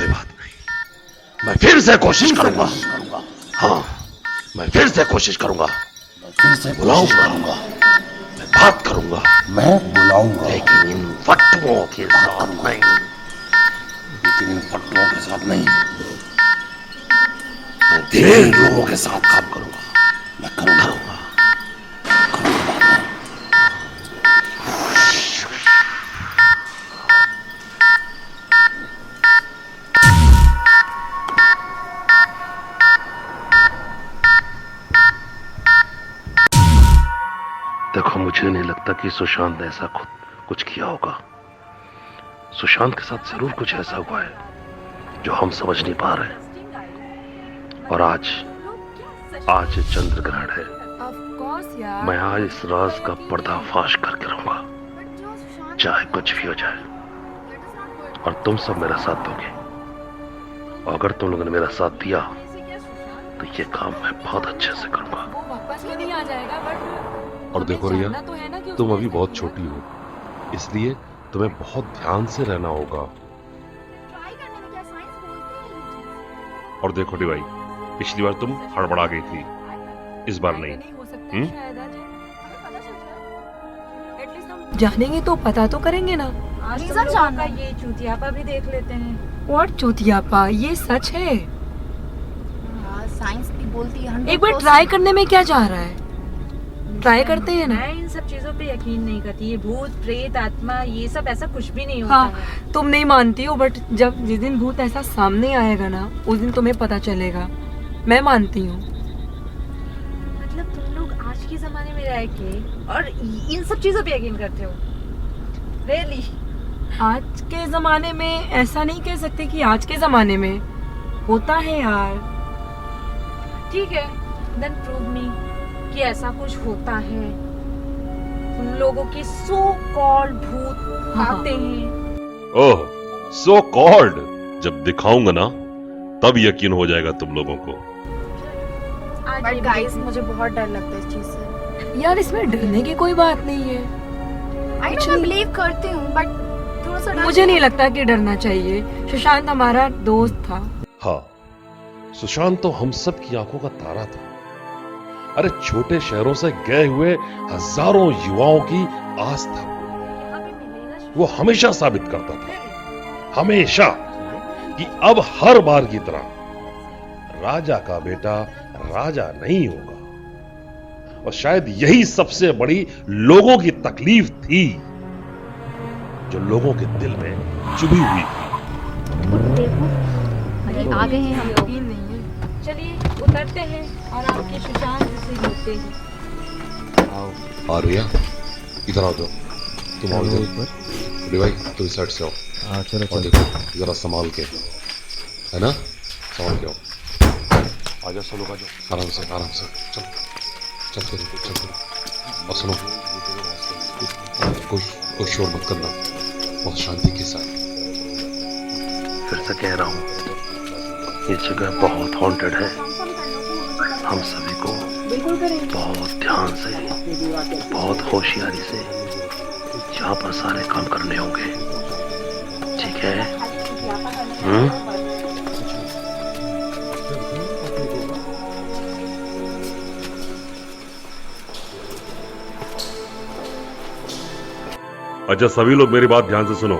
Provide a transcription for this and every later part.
कोई बात नहीं, मैं फिर से कोशिश करूंगा। हाँ, मैं फिर से कोशिश करूंगा, बुलाऊंगा, मैं बात करूंगा, मैं बुलाऊंगा, लेकिन इन फट्टुओं के साथ नहीं। मैं धीरे लोगों के साथ काम करूंगा। मैं करूंगा। देखो, मुझे नहीं लगता कि सुशांत ने ऐसा खुद कुछ किया होगा। सुशांत के साथ जरूर कुछ ऐसा हुआ है जो हम समझ नहीं पा रहे। और आज चंद्र ग्रहण है। मैं आज इस राज का पर्दाफाश करके रहूंगा, चाहे कुछ भी हो जाए। और तुम सब मेरा साथ दोगे। और अगर तुम लोगों ने मेरा साथ दिया तो ये काम मैं बहुत अच्छे से करूंगा। और देखो रिया, तुम अभी बहुत छोटी हो, इसलिए तुम्हें बहुत ध्यान से रहना होगा। और देखो डिवाई, पिछली बार तुम हड़बड़ा गई थी, इस बार नहीं। जानेंगे तो पता तो करेंगे ना। आज तो जानना, ये चूतियापा भी देख लेते हैं। और चूतियापा, ये सच है। साइंस भी बोलती है। एक बार ट्राई करने में क्या जा रहा है, ट्राई करते हैं ना। मैं इन सब चीजों पे यकीन नहीं करती। ये भूत प्रेत आत्मा ये सब ऐसा कुछ भी नहीं होता हाँ, है। तुम नहीं मानती हो, बट जिस दिन भूत ऐसा सामने आएगा ना, उस दिन तुम्हें पता चलेगा। मैं मानती हूँ। मतलब तुम लोग आज के जमाने में रह के और इन सब चीजों पे यकीन करते हो? रियली? आज के जमाने में ऐसा नहीं कह सकते कि आज के जमाने में होता है यार। ठीक है, देन प्रूव मी कि ऐसा कुछ होता है। तुम लोगों के सो कॉल्ड भूत आते हैं। ओह, सो कॉल्ड? जब दिखाऊंगा ना तब यकीन हो जाएगा तुम लोगों को। बट गाइस, मुझे बहुत डर लगता है इस चीज से। यार, इसमें डरने की कोई बात नहीं है। आई नो, मैं बिलीव करती हूँ, बट थोड़ा सा डर। मुझे नहीं लगता कि डरना चाहिए। सुशांत हमारा दोस्त था। हाँ, सुशांत तो हम सब की आंखों का तारा था। अरे, छोटे शहरों से गए हुए हजारों युवाओं की आस था। वो हमेशा साबित करता था, हमेशा, कि अब हर बार की तरह राजा का बेटा राजा नहीं होगा। और शायद यही सबसे बड़ी लोगों की तकलीफ थी, जो लोगों के दिल में चुभी हुई थी। अरे आ गए हैं हम लोग। यकीन नहीं है। चलिए उतरते हैं और आपके सुशांत से मिलते हैं। आओ रिया, इधर आओ। तुम आओ इधर। भाई तुम इस साइड से आओ। चलो। और देखो जरा संभाल के, है ना, संभाल के आओ। आजा, सब लोग आजा, आराम से चलो। चल। और सुनो, कोई शोर मत करना, बहुत शांति के साथ। फिर से कह रहा हूँ, ये जगह बहुत हॉन्टेड है। हम सभी को बहुत ध्यान से, बहुत होशियारी से यहाँ पर सारे काम करने होंगे, ठीक है? अच्छा, सभी लोग मेरी बात ध्यान से सुनो।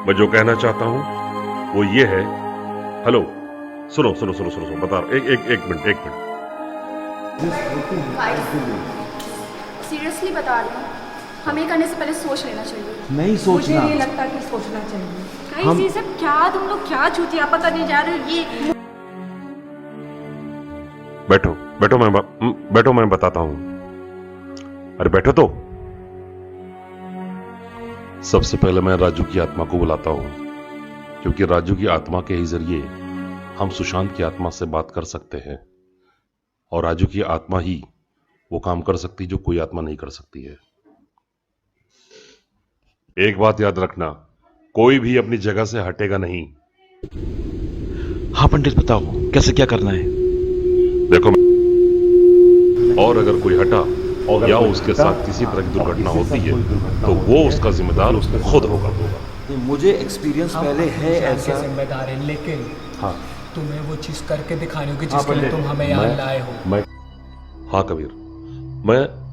मैं जो कहना चाहता हूं वो ये है। हेलो, सुनो, बता रहा। एक मिनट। सीरियसली बता रही हूँ, हमें करने से पहले सोच लेना चाहिए। नहीं मुझे सोचना। नहीं लगता कि सोचना चाहिए। गाइस, ये सब क्या तुम लोग क्या चूतियापा करने जा रहे हो? ये बैठो, मैं बताता हूं। अरे बैठो तो। सबसे पहले मैं राजू की आत्मा को बुलाता हूं, क्योंकि राजू की आत्मा के ही जरिए हम सुशांत की आत्मा से बात कर सकते हैं। और राजू की आत्मा ही वो काम कर सकती जो कोई आत्मा नहीं कर सकती है। एक बात याद रखना, कोई भी अपनी जगह से हटेगा नहीं। हाँ पंडित, बताओ कैसे क्या करना है। देखो, और अगर कोई हटा या उसके साथ किसी तरह की दुर्घटना होती है तो वो उसका जिम्मेदार खुद होगा। मुझे एक्सपीरियंस पहले है ऐसा। जिम्मेदार है, लेकिन हाँ तुम्हें वो चीज करके दिखानी होगी जिसके लिए तुम हमें यहाँ लाए हो। मैं हाँ कबीर,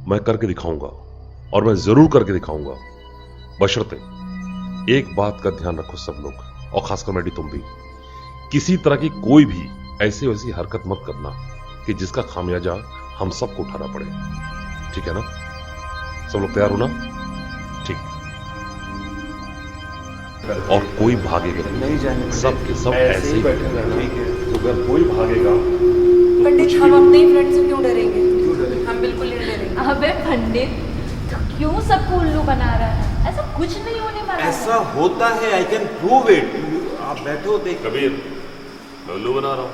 मैं करके दिखाऊंगा और मैं जरूर करके दिखाऊंगा, बशर्ते एक बात का ध्यान रखो सब लोग, और खासकर मैडी तुम भी, किसी तरह की कोई भी ऐसी वैसी हरकत मत करना कि जिसका खामियाजा हम सबको उठाना पड़े। ठीक है ना? सब लोग तैयार हो ना? ठीक। और कोई भागेगा नहीं जाने, सब के सब ऐसे ही बैठे रहना। तो अगर कोई भागेगा पंडित, हम अपने ही फ्रेंड से क्यों डरेंगे? हम बिल्कुल नहीं डरेंगे। अबे पंडित, क्यों सबको उल्लू बना रहा है? ऐसा कुछ नहीं होने वाला है। ऐसा होता है, आई कैन प्रूव इट। आप बैठो देख। कबीर, मैं उल्लू बना रहा हूं।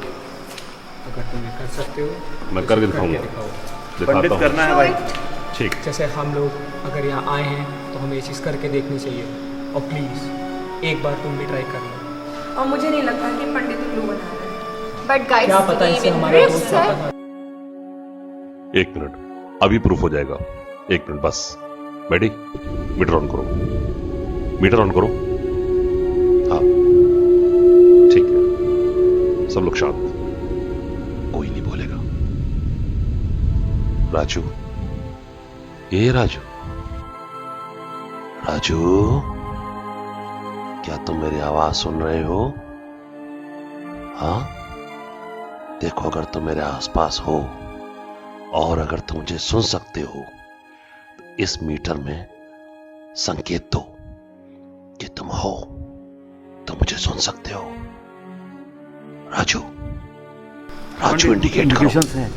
अगर तुम ये कर सकते हो मैं करके दिखाऊंगा, पंडित दिखाता करना है भाई। हूं। ठीक। जैसे हम लोग अगर यहाँ आए हैं तो हमें ये चीज़ करके देखनी चाहिए, और प्लीज़ एक बार तुम भी ट्राई करना। और मुझे नहीं लगता कि पंडित उल्लू बना रहा है। बट गाइस, क्या पता इससे हमारा दोस्त होता था। एक मिनट, अभी प्रूफ हो जाएगा। एक मिनट बस। बैठी, मीटर ऑन करो, मीटर ऑन करो। हाँ ठीक है, सब लोग शांत, कोई नहीं बोलेगा। राजू, ये राजू, राजू, क्या तुम मेरी आवाज सुन रहे हो? हाँ, देखो, अगर तुम मेरे आसपास हो और अगर तुम मुझे सुन सकते हो तो इस मीटर में संकेत दो कि तुम हो, तो मुझे सुन सकते हो। राजू, राजू इंडिकेट करो। है।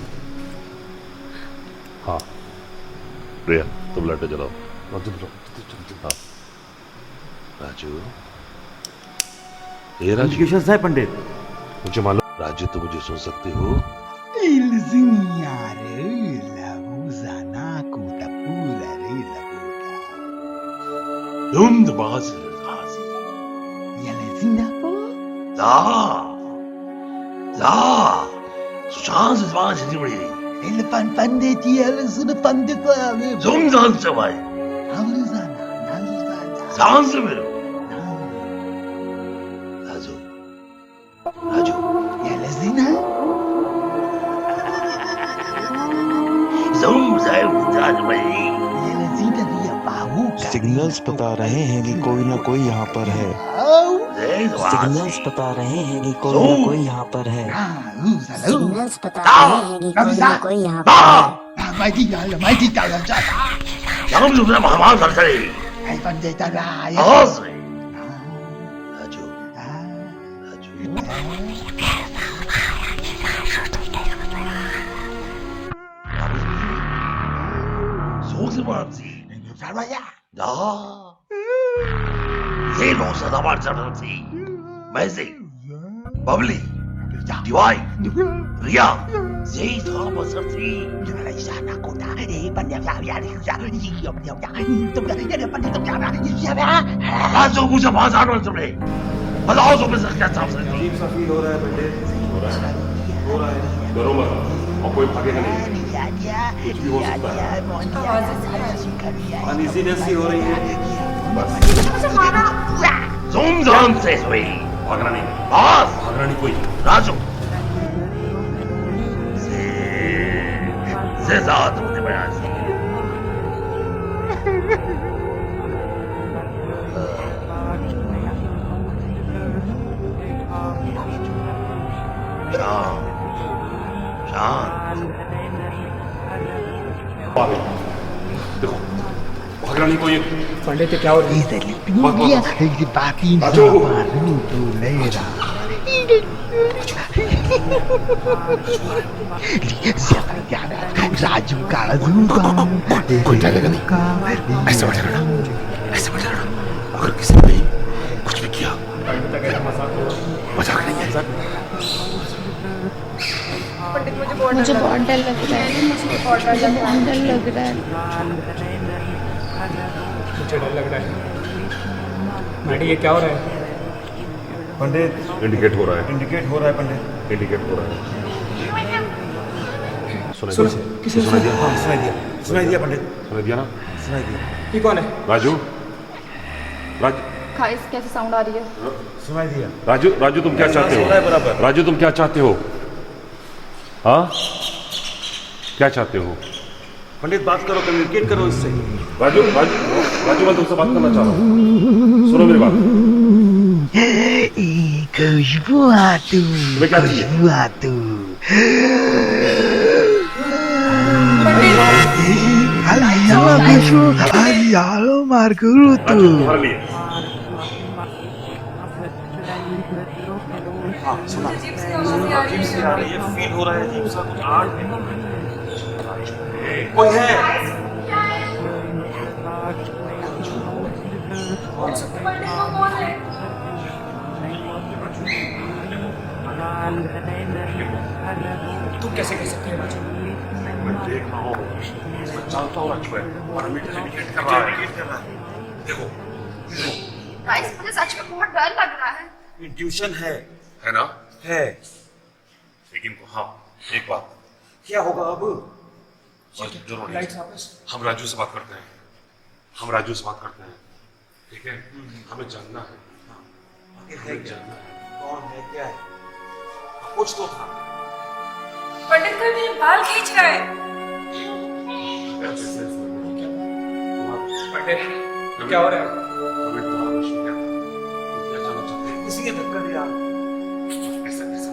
हाँ रिया, तुम लाइटें जलाओ। हाँ राजू, ये राजू इंडिकेशंस है पंडित। मुझे मालूम। राजू, तुम मुझे सुन सकते हो? सिग्नल्स बता रहे हैं कि कोई ना कोई यहाँ पर है। सिग्नल्स बता रहे हैं कि कोई ना कोई यहाँ पर है। सिग्नल्स बता रहे हैं कि कोई ना कोई यहाँ पर बबली, डिवाई, रिया, यही था बसर थी। राजू, मुझे बात आ रहा तुमने बताओ, तुम्हें से क्या चाह सकती? फील हो रहा है पंडित, हो रहा है। डरो मत, और कोई भागेगा नहीं, कुछ भी हो सकता है। अनइजीनेस सी हो रही है। तुम जानते हुए भागना नहीं, बस भागना नहीं कोई। राजू से ज़्यादा मुझे बयान से शांत शांत। देखो, भागना नहीं कोई। पंडित क्या हो रहा है? राजू का कोई डरेगा नहीं, ऐसे बैठे रहना, ऐसे बैठे रहना। अगर किसी ने कुछ भी किया, मजाक नहीं है। मुझे बहुत डर लग रहा है। मुझे बहुत डर लग रहा है। मुझे डर लग रहा है। मैडी, ये क्या हो रहा है? पंडित, इंडिकेट हो रहा है, इंडिकेट हो रहा है पंडित, इंडिकेट हो रहा है। सुनाई सुन, दिया? किसी ने सुनाई दिया? हाँ, सुनाई दिया, सुनाई दिया पंडित, सुनाई दिया ना? सुनाई दिया। ये कौन है? राजू, खाइस कैसी साउंड आ रही है? सुनाई दिया। राजू राजू तुम क्या चाहते सुना है हो? बराबर। राजू तुम क्या चाहते हो? हाँ क्या चाहते हो? पंडित बात करो, कम्युनिकेट करो इससे। राजू राजू राजू मैं तुमसे बात करना चाह रहा हूँ, सुनो मेरी बात। खुशबू आतू, तुम्हें क्या चाहिए? खुशबू आतू। Halo Margurutu. राजू तुम्हारे लिए हाँ सुना। अजीब सी आ रही है, फील हो रहा है अजीब सा कुछ आर्ट कोई है। तू कैसे कह सकती है राजू? मैं देख रहा हूँ, मैं जानता हूँ राजू है और हमें कम्युनिकेट कर रहा है। देखो गाइस मुझे सच में बहुत डर लग रहा है। इंट्यूशन है ना? है। लेकिन हाँ एक बात, क्या होगा अब? जरूर लाइट्स वापस। हम राजू से बात करते हैं, हम राजू से बात करते हैं, ठीक है? हमें जानना है, आखिर है क्या? जानना है। कौन है, क्या है? कुछ तो था। पंडित कोई मेरे बाल खींच रहा है। पंडित क्या हो रहा है? हमें तुम्हारा प्रश्न क्या था? तुम क्या जानना चाहते हैं? किसी ने धक्का दिया। ऐसा कैसा?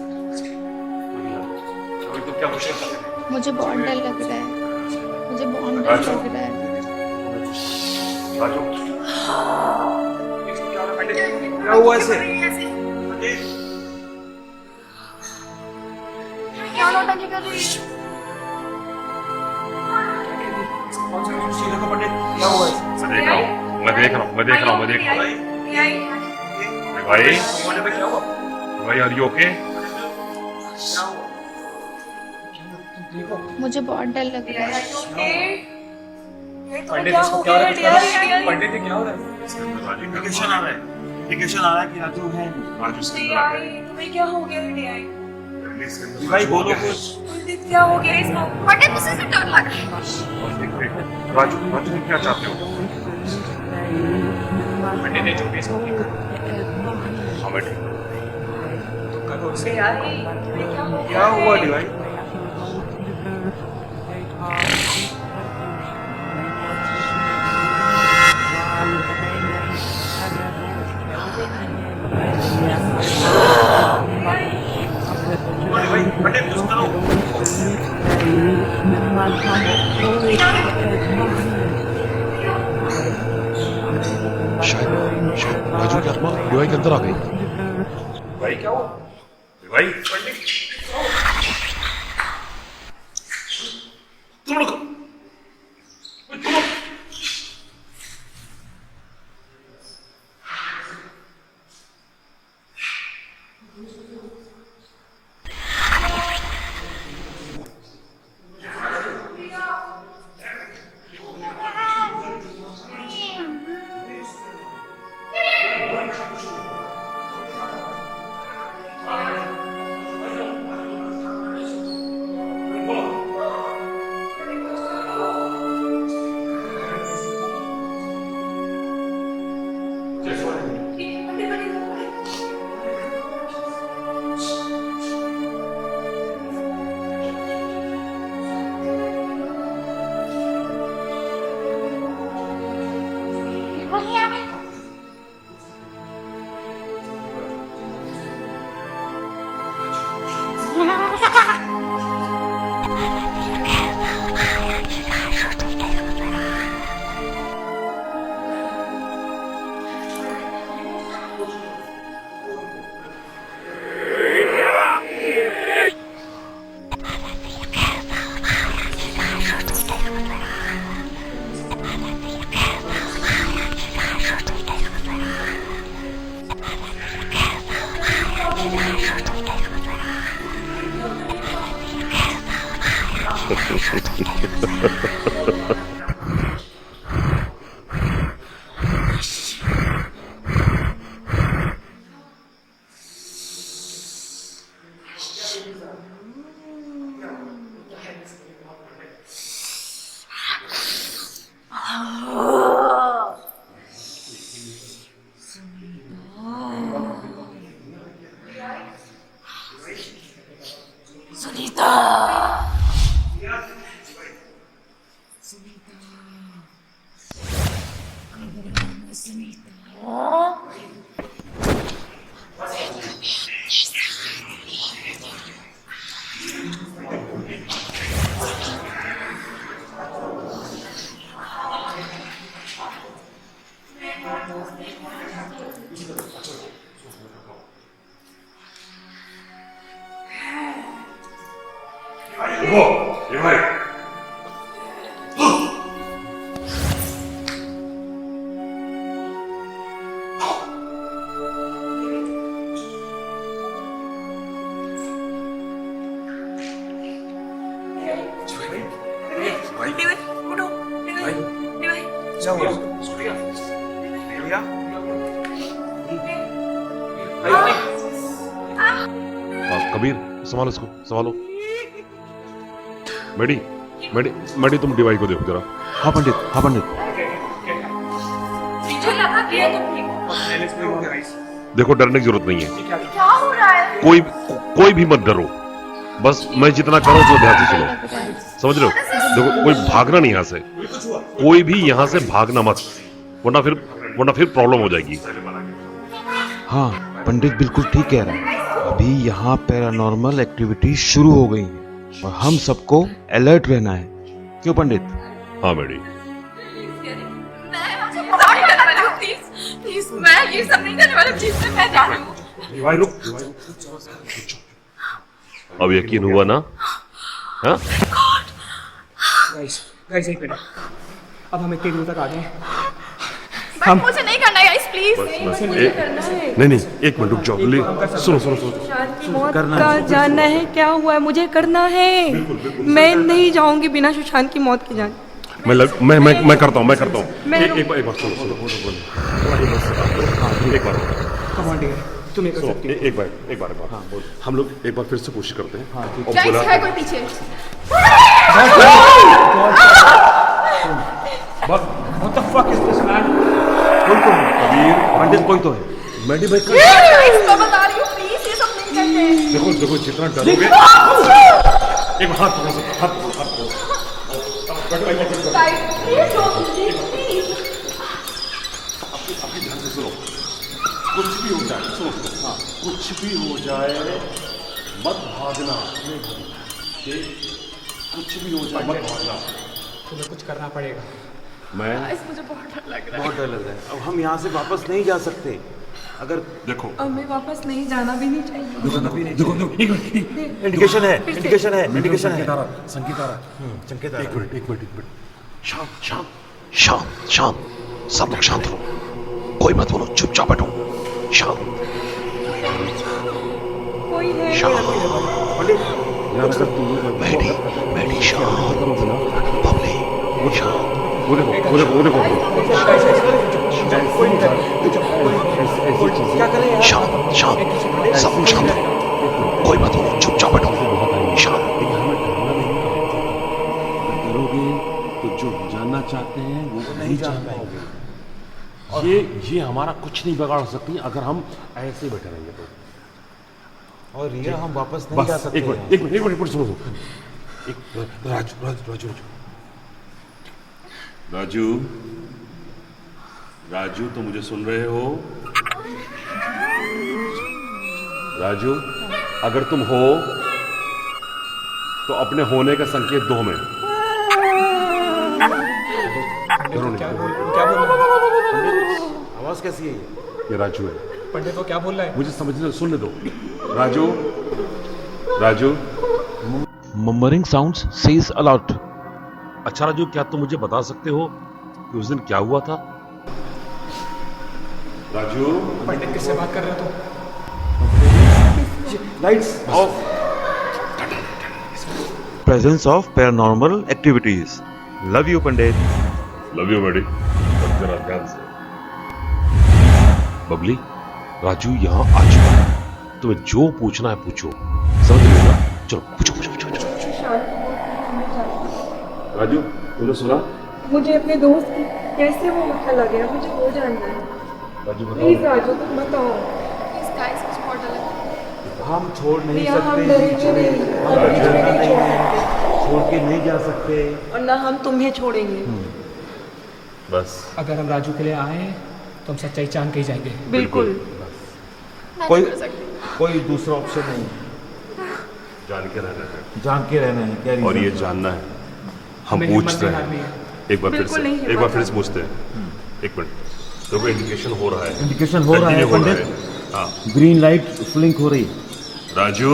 अभी तुम क्या पूछना चाहते थे? मुझे बहुत डर लग रहा है, मुझे बहुत डर राजू। लग रहा है। राजू क्या हुआ ऐसे? क्या नौटंकी कर रही है? देखो पंडित, क्या हुआ ऐसे? मैं देख रहा हूँ, मैं देख रहा हूँ, मैं देख रहा हूँ, मैं देख रहा हूँ। भाई क्या हुआ? भाई आर यू ओके? मुझे बहुत डर लग रहा है। पंडित इसको क्या हो रहा है? पंडित ये क्या हो रहा है? इंडिकेशन आ रहा है, इंडिकेशन आ रहा है कि राजू है। राजू इसके अंदर आ गया। तुम्हें क्या हो गया डियाई? इसके अंदर भाई राजू आ बोलो गया है। कुछ। पंडित क्या हो गया इसको? पंडित मुझे से डर लग रहा है। देख, राजू राजू तुम क्या चाहते हो? पंडित ने जो भी इसको ठीक करो। हाँ मैं ठीक हूँ। तो करो इसे। डियाई तुम्हें क्या हो गया? क्या हुआ डिवाइन? पंडित कुछ करो। शायद राजू की आत्मा डिवाई के अंदर आ गई। भाई क्या हुआ? भाई पंडित तुम लोग कबीर संभालो इसको, संभालो। मैडी मैडी मैडी तुम डिवाइस को देखो जरा। हाँ पंडित, हाँ पंडित। मुझे लगा कि ये तुम देखो डरने की जरूरत नहीं है, क्या हो रहा है? कोई भी मत डरो, बस मैं जितना करूं तो ध्यान से सुनो, समझ रहे हो? देखो कोई भागना नहीं यहाँ से, कोई भी यहाँ से भागना मत, वरना फिर प्रॉब्लम हो जाएगी। हाँ पंडित बिल्कुल ठीक कह रहा है। अभी यहाँ पैरानॉर्मल एक्टिविटी शुरू हो गई है और हम सबको अलर्ट रहना है, क्यों पंडित? हाँ मैडी। प्लीज मैं ये सब नहीं करने वाला, प्लीज मैं जा रही हूँ। अब यकीन हुआ ना? हाँ? गाइस एक मिनट, अब हम इतनी दूर तक आ गए हैं। मुझे नहीं करना है गाइस, प्लीज। नहीं एक मिनट रुक जाओ। सुनो सुशांत की मौत का जानना है, क्या हुआ है मुझे करना है। मैं नहीं जाऊंगी बिना सुशांत की मौत के जान। मैं करता हूँ। एक बार सुनो। एक बार कमांडिंग तुम ये कर सकती हो। एक बार हाँ बोल। हम लोग एक बार फिर से कोशिश करते हैं। हाँ, गाइस है कोई पीछे? What the fuck is this man? कोई तो है कबीर, पंडित कोई तो है। मैडी भाई मैं बता रही हूँ, प्लीज ये सब नहीं करते। देखो जितना डरोगे। एक हाथ पकड़ो। Please don't leave me. अपनी ध्यान से सुनो, कुछ भी हो जाए, सुनो हाँ, कुछ भी हो जाए मत भागना। कुछ भी हो जाए मत भागना। तुम्हें कुछ करना पड़ेगा। मुझे बहुत डर लग रहा है। बहुत डर लग रहा है। अब हम यहाँ से वापस नहीं जा सकते। अगर देखो हमें वापस नहीं जाना भी नहीं चाहिए। देखो इंडिकेशन है। संकेत आ रहा। संकेत एक मिनट। शांत। सब लोग शांत रहो, कोई मत बोलो, चुपचाप बैठो, शांत। कोई है? मैडी शांत। बबली शांत। वो देखो। शांत। सब लोग शांत रहो, कोई मत बोलो, चुपचाप बैठो, शांत। करोगे तो जो जानना चाहते हैं वो नहीं जान पाओगे। ये हमारा कुछ नहीं बिगाड़ सकती अगर हम ऐसे बैठे रहेंगे तो। और रिया हम वापस नहीं जा सकते। एक मिनट सुनो। राजू तुम मुझे सुन रहे हो? राजू अगर तुम हो तो अपने होने का संकेत दो हमें। क्या बोल रहा है? आवाज कैसी है ये राजू है। पंडित वो क्या बोल रहा है? मुझे समझने सुनने दो। Raju murmuring sounds says alert. अच्छा राजू, क्या तुम मुझे बता सकते हो कि उस दिन क्या हुआ था? राजू पंडित किससे बात कर रहे हो तुम? Lights off. Presence of paranormal activities. Love you Pandit. Love you Maddy. जरा ध्यान से। बबली, राजू यहाँ आ चुका है, तुम्हें जो पूछना है पूछो, समझ रहे हो ना? चलो पूछो। राजू तुमने सुना? मुझे अपने दोस्त की कैसे वो मक्खा लग गया, मुझे वो जानना है। राजू बताओ। प्लीज राजू तुम बताओ। प्लीज गाइस मुझे बहुत डर लग रहा है। हम छोड़ नहीं रिया, हम सकते, डरेंगे नहीं, हम हम बीच में डरना नहीं नहीं है, छोड़ेंगे छोड़ के नहीं जा सकते। और ना हम तुम्हें छोड़ेंगे। बस अगर हम राजू के लिए आए हैं तो हम सच्चाई जान के ही जाएंगे। बिल्कुल। कोई दूसरा ऑप्शन नहीं, जान के रहना है जान के रहना है। क्या और reason? ये जानना है। हम हमें हिम्मत पूछते नहीं हैं हारनी है। एक बार फिर बिल्कुल से नहीं, एक बार हिम्मत फिर से पूछते हैं। एक मिनट, देखो इंडिकेशन हो रहा है, इंडिकेशन हो रहा है Continue हो रहा पंडित, है। हाँ ग्रीन लाइट फ्लिंक हो रही। राजू,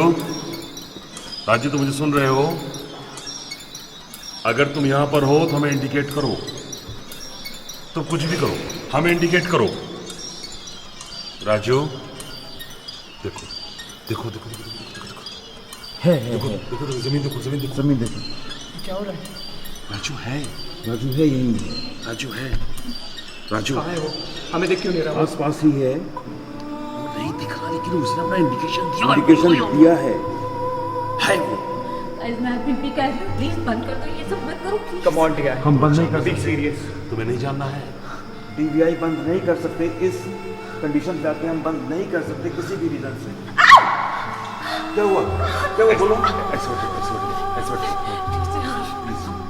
राजू तुम मुझे सुन रहे हो? अगर तुम यहां पर हो तो हमें इंडिकेट करो, तुम कुछ भी करो, हमें इंडिकेट करो। राजू देखो देखो देखो देखो देखो देखो है देखो देखो देखो, जमीन देखो, जमीन देखो। जमीन देखो, क्या हो रहा है? राजू है, राजू है यही, राजू है, राजू कहाँ है वो? हमें देख क्यों नहीं रहा? आस पास ही है। नहीं दिख रहा, लेकिन उसने अपना इंडिकेशन दिया। इंडिकेशन दिया है वो। मैं भी कह रही हूँ, प्लीज बंद कर दो ये सब, मत करो प्लीज। कम ऑन डियर, हम बंद नहीं कर बी सकते, सीरियस। तुम्हें नहीं जानना है। टीवीआई बंद नहीं कर सकते, इस कंडीशन पे आके हम बंद नहीं कर सकते किसी भी रीजन से। क्या हुआ, क्या हुआ बोलो। ऐसे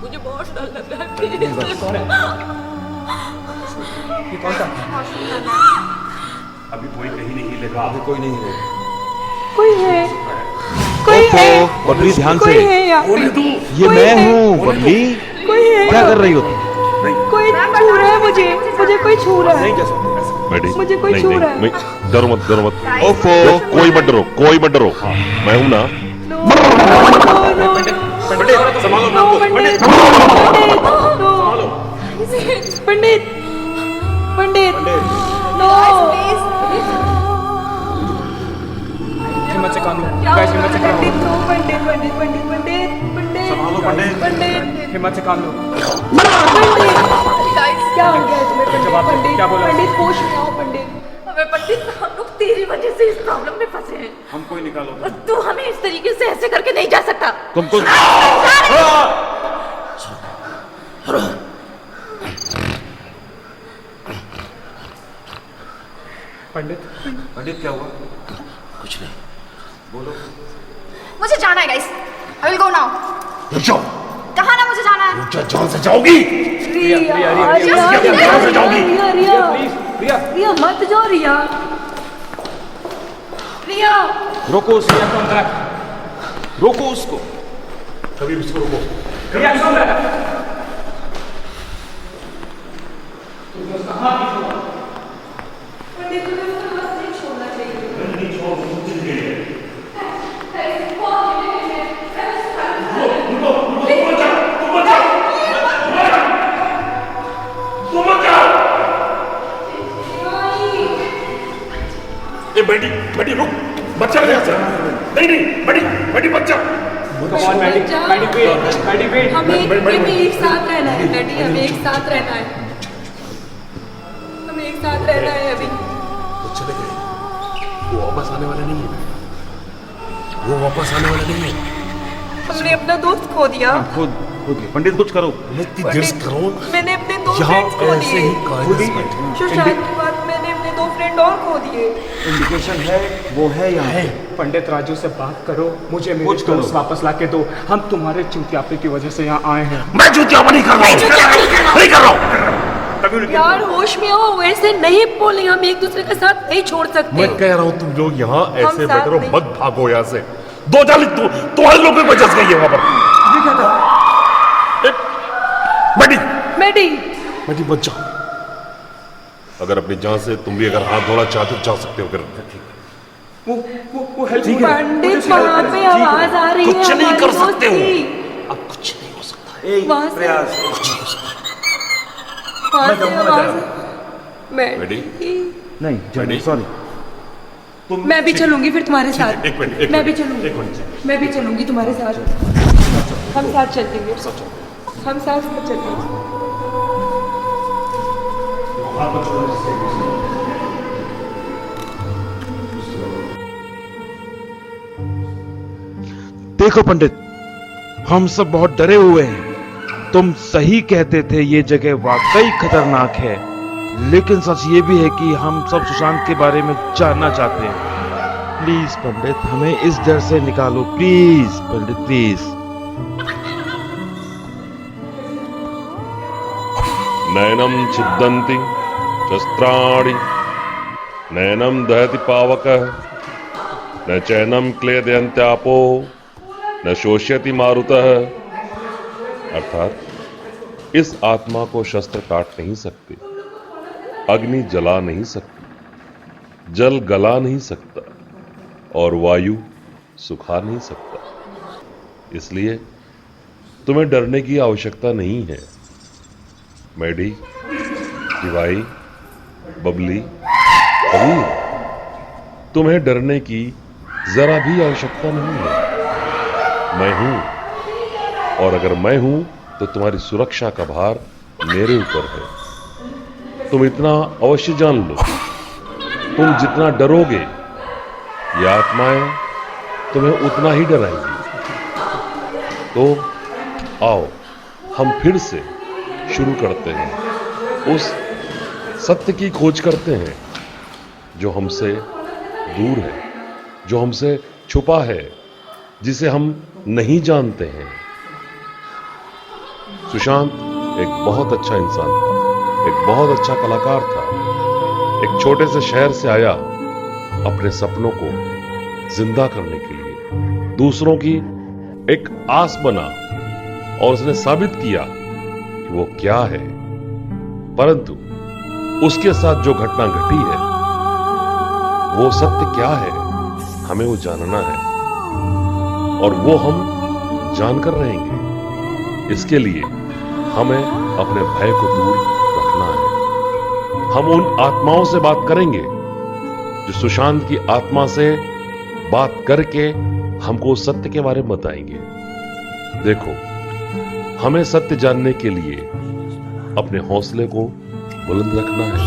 मुझे बहुत डर लग रहा है। कौन है? ये कौन था? अभी कोई कहीं नहीं हिलेगा। अभी कोई नहीं है। कोई है, कोई है, बबली ध्यान से, कोई है यहाँ पे, ये मैं हूँ बबली। कोई है क्या यहाँ कर रही हो तुम? कोई छू रहा है मुझे, मुझे कोई छू रहा है, मुझे कोई छू रहा है। डरो मत, डरो मत। ओफो, कोई मत डरो, कोई मत डरो, मैं हूं ना। पंडित, पंडित, नो। हिम्मत से काम लो, गाइस हिम्मत से काम लो, पंडित, नो, पंडित, पंडित, पंडित, पंडित, पंडित, संभालो पंडित। पंडित, हिम्मत से काम लो। क्या हो गया तुम्हें पंडित? जवाब दो, पंडित, क्या बोला? पंडित, होश में आओ पंडित। अबे पंडित, हम लोग तेरी वजह से इस प्रॉब्लम में फंसे हैं। हमको ही निकालो। और तू हमें इस तरीके से ऐसे करके नहीं जा सकता। तुमको पंडित, पंडित क्या हुआ? कुछ नहीं। बोलो। मुझे जाना है guys, I will go now. रुक जाओ, कहाँ ना मुझे जाना है? रुक जाओ, जान से जाओगी। रिया, रिया, रिया, रिया, रिया, जान से जाओगी। रिया, रिया, प्लीज, रिया, रिया, मत जाओ रिया, रिया। रोको उसको, रिया कौन था? रोको उसको। कभी भी इसको रोको। रिया कौन था? पंडित, तुम्हें उसको बस नहीं छोड़ना चाहिए। ए बेटी, बेटी रुक, बच्चा मेरे से। नहीं नहीं, बेटी, बेटी बच्चा। Come on, Maddie, Maddie, wait, Maddie, wait. हमें एक साथ रहना है डैडी, हमें एक साथ रहना है, हमें एक साथ रहना है अभी। वो चले गए, वो वापस आने वाले नहीं है, वो वापस आने वाले नहीं है। हमने अपना दोस्त खो दिया। खुद पंडित कुछ करो। इतनी देर से करो, मैंने अपने दो यहाँ फ्रेंड्स खो ऐसे ही दिए। कायदे बैठे। सुशांत के बाद मैंने अपने दो फ्रेंड और खो दिए। इंडिकेशन है, वो है यहाँ। पंडित राजू से बात करो, मुझे मेरे कुछ करो। दोस्त वापस लाके दो। हम तुम्हारे चूतियापे की वजह से यहाँ आए हैं। मैं जूतियापा नहीं कर रहा हूँ, नहीं कर रहा हूँ। यार होश में आओ, वैसे नहीं बोलेंगे, हम एक दूसरे के साथ नहीं छोड़ सकते। मैं कह रहा हूँ तुम लोग यहाँ ऐसे साथ बैठे रहो, नहीं। मत भागो यहाँ से। दो जाली तुम्हारे लोगों को जस गई है वहां पर। ये क्या था? बेटी, मेडी, बेटी बच जाओ। अगर अपनी जान से तुम भी अगर हाथ धोना चाहते हो जा सकते हो। कर वो हेल्प पंडित वहाँ पे आवाज आ रही है, कुछ नहीं हमारी कर सकते हो। दोस्त की। अब कुछ नहीं हो सकता। वहाँ से प्रयास। वहाँ से आवाज। बेटी, नहीं, सॉरी। मैं भी चलूंगी फिर तुम्हारे साथ। एक मिनट, मैं भी चलूंगी, एक मिनट। मैं भी चलूंगी तुम्हारे साथ। हम साथ चलेंगे, हम साथ चलेंगे। देखो पंडित, हम सब बहुत डरे हुए हैं। तुम सही कहते थे, ये जगह वाकई खतरनाक है। लेकिन सच ये भी है कि हम सब सुशांत के बारे में जानना चाहते हैं। प्लीज पंडित, हमें इस डर से निकालो, प्लीज पंडित, प्लीज। नैनम छिद्दन्ति शस्त्राणि नैनम दहति पावकः न चैनम क्लेदयन्त्यापो न शोष्यति मारुतः। अर्थात इस आत्मा को शस्त्र काट नहीं सकते, अग्नि जला नहीं सकती, जल गला नहीं सकता और वायु सुखा नहीं सकता। इसलिए तुम्हें डरने की आवश्यकता नहीं है। मैडी, दिवाई, बबली, कबीर, तुम्हें डरने की जरा भी आवश्यकता नहीं है। मैं हूं, और अगर मैं हूं तो तुम्हारी सुरक्षा का भार मेरे ऊपर है। तुम इतना अवश्य जान लो, तुम जितना डरोगे ये आत्माएं तुम्हें उतना ही डराएंगी। तो आओ हम फिर से शुरू करते हैं, उस सत्य की खोज करते हैं जो हमसे दूर है, जो हमसे छुपा है, जिसे हम नहीं जानते हैं। सुशांत एक बहुत अच्छा इंसान था, एक बहुत अच्छा कलाकार था। एक छोटे से शहर से आया अपने सपनों को जिंदा करने के लिए, दूसरों की एक आस बना और उसने साबित किया कि वो क्या है। परंतु उसके साथ जो घटना घटी है वो सत्य क्या है, हमें वो जानना है और वो हम जानकर रहेंगे। इसके लिए हमें अपने भय को दूर रखना है। हम उन आत्माओं से बात करेंगे जो सुशांत की आत्मा से बात करके हमको सत्य के बारे में बताएंगे। देखो, हमें सत्य जानने के लिए अपने हौसले को बुलंद रखना है।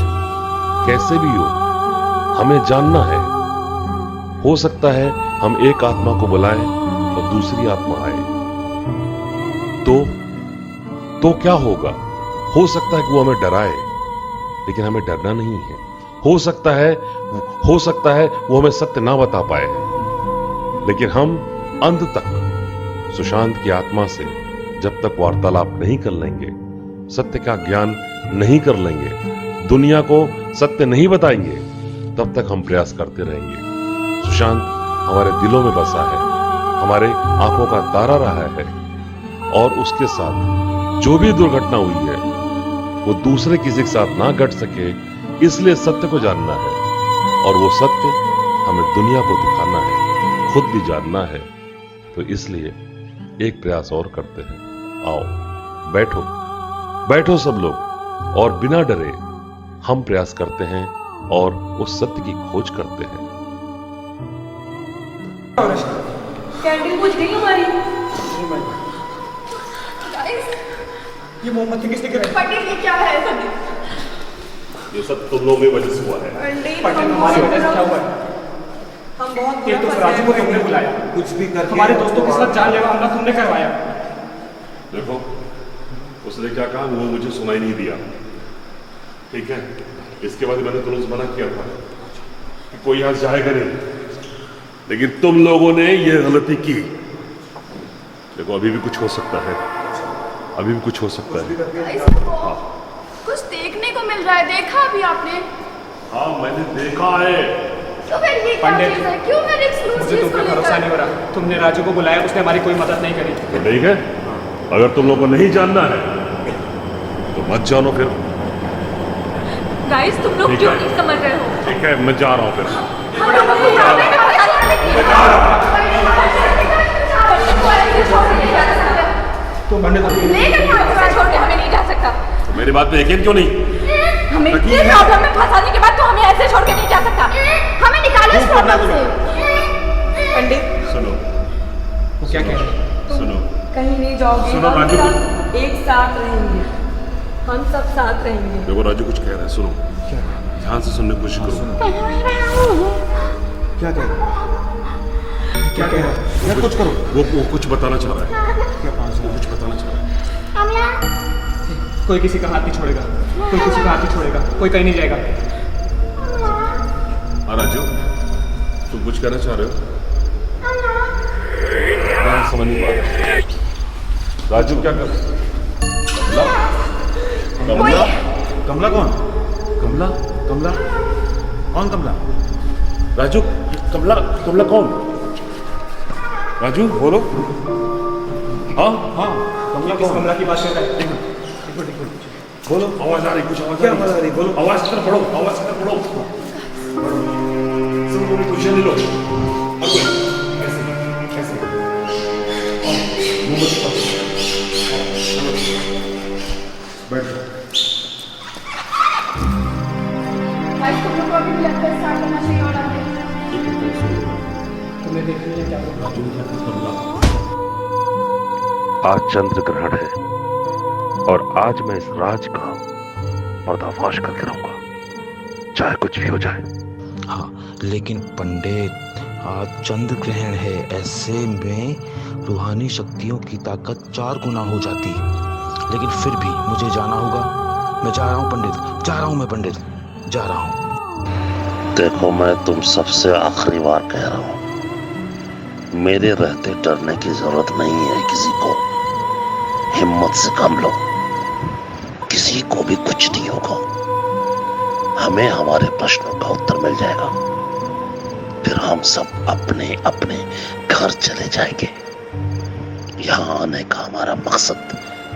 कैसे भी हो, हमें जानना है। हो सकता है हम एक आत्मा को बुलाएं और दूसरी आत्मा आए, तो क्या होगा? हो सकता है कि वो हमें डराए, लेकिन हमें डरना नहीं है। हो सकता है वो हमें सत्य ना बता पाए, लेकिन हम अंत तक सुशांत की आत्मा से जब तक वार्तालाप नहीं कर लेंगे, सत्य का ज्ञान नहीं कर लेंगे, दुनिया को सत्य नहीं बताएंगे, तब तक हम प्रयास करते रहेंगे। सुशांत हमारे दिलों में बसा है, हमारे आंखों का तारा रहा है, और उसके साथ जो भी दुर्घटना हुई है वो दूसरे किसी के साथ ना घट सके, इसलिए सत्य को जानना है, और वो सत्य हमें दुनिया को दिखाना है, खुद भी जानना है। तो इसलिए एक प्रयास और करते हैं। आओ, बैठो सब लोग, और बिना डरे हम प्रयास करते हैं और उस सत्य की खोज करते हैं। कैंडल बुझ गई हमारी। ये मोमबत्ती किसने गिराई? पंडित ये क्या है? ये सब तुम लोगों की वजह से हुआ है। पंडित हमारी वजह से क्या हुआ है? हम बहुत ये तो राजू को तुमने बुलाया, कुछ भी कर हमारे दोस्तों के साथ जानलेवा हमला तुमने करवाया। देखो, उसने क्या कहा वो मुझे सुनाई नहीं दिया, ठीक है? इसके बाद मैंने तुरंत मना किया था कि कोई यहां जाएगा नहीं, लेकिन तुम लोगों ने ये गलती की। देखो, अभी भी कुछ हो सकता है, अभी भी कुछ हो सकता है। हाँ, कुछ देखने को मिल रहा है, देखा अभी आपने? हाँ मैंने देखा है। तो फिर ये क्या पंडित, चीज़ है? क्यों मेरे मुझे तुम पे भरोसा नहीं हो रहा। तुमने राजू को बुलाया, उसने हमारी कोई मदद नहीं करी। तो ठीक है, अगर तुम लोगों को नहीं जानना है तो मत जानो फिर। गाइस, तुम लोग क्यों नहीं समझ रहे हो? ठीक है, मैं जा रहा हूँ फिर। तो पंडित छोड़ के हमें नहीं जा सकता। तो मेरी बात पे यकीन क्यों नहीं? हमें इतनी प्रॉब्लम में फंसाने के बाद तो हमें ऐसे छोड़ के नहीं जा सकता। हमें निकालो इस प्रॉब्लम से। पंडित सुनो, वो क्या कह रहे हैं? सुनो, कहीं नहीं जाओगे, सुनो, हम राजू सब एक साथ रहेंगे, हम सब साथ रहेंगे। देखो राजू कुछ कह रहा है, सुनो, ध्यान से सुनने की कोशिश करो। क्या कह रहे हो? क्या कह रहे हैं? या कुछ करो। वो कुछ बताना चाह रहा है, वो कुछ बताना चाह रहा है। कोई किसी का हाथ नहीं छोड़ेगा, कोई किसी का हाथ नहीं छोड़ेगा, कोई कहीं नहीं जाएगा। हाँ राजू, तुम कुछ कहना चाह रहे हो? मैं समझ नहीं पा रहा। राजू क्या कर कमला? कमला? कमला कौन? कमला? कमला कौन? कमला राजू, कमला, कमला कौन? राजू बोलो। हाँ हाँ कमला किस कौन? कमला की बात कर रहा है? देखो बोलो, आवाज आ रही, कुछ आवाज क्या आवाज आ रही? बोलो। आवाज की तरफ पढ़ो, आवाज की तरफ पढ़ो। सब लोग पोजीशन ले लो। बैठ जाओ। तुम्हें देखने में क्या आज चंद्र ग्रहण है और आज मैं इस राज का पर्दाफाश करके रहूंगा, चाहे कुछ भी हो जाए। हाँ लेकिन पंडित आज चंद्र ग्रहण है, ऐसे में रूहानी शक्तियों की ताकत 4 गुना हो जाती है। लेकिन फिर भी मुझे जाना होगा। मैं जा रहा हूँ पंडित, जा रहा हूँ मैं पंडित, जा रहा हूँ। देखो, मैं तुम सबसे आखिरी बार कह रहा हूं, मेरे रहते डरने की जरूरत नहीं है किसी को। हिम्मत से काम लो, किसी को भी कुछ नहीं होगा। हमें हमारे प्रश्नों का उत्तर मिल जाएगा, फिर हम सब अपने अपने घर चले जाएंगे। यहां आने का हमारा मकसद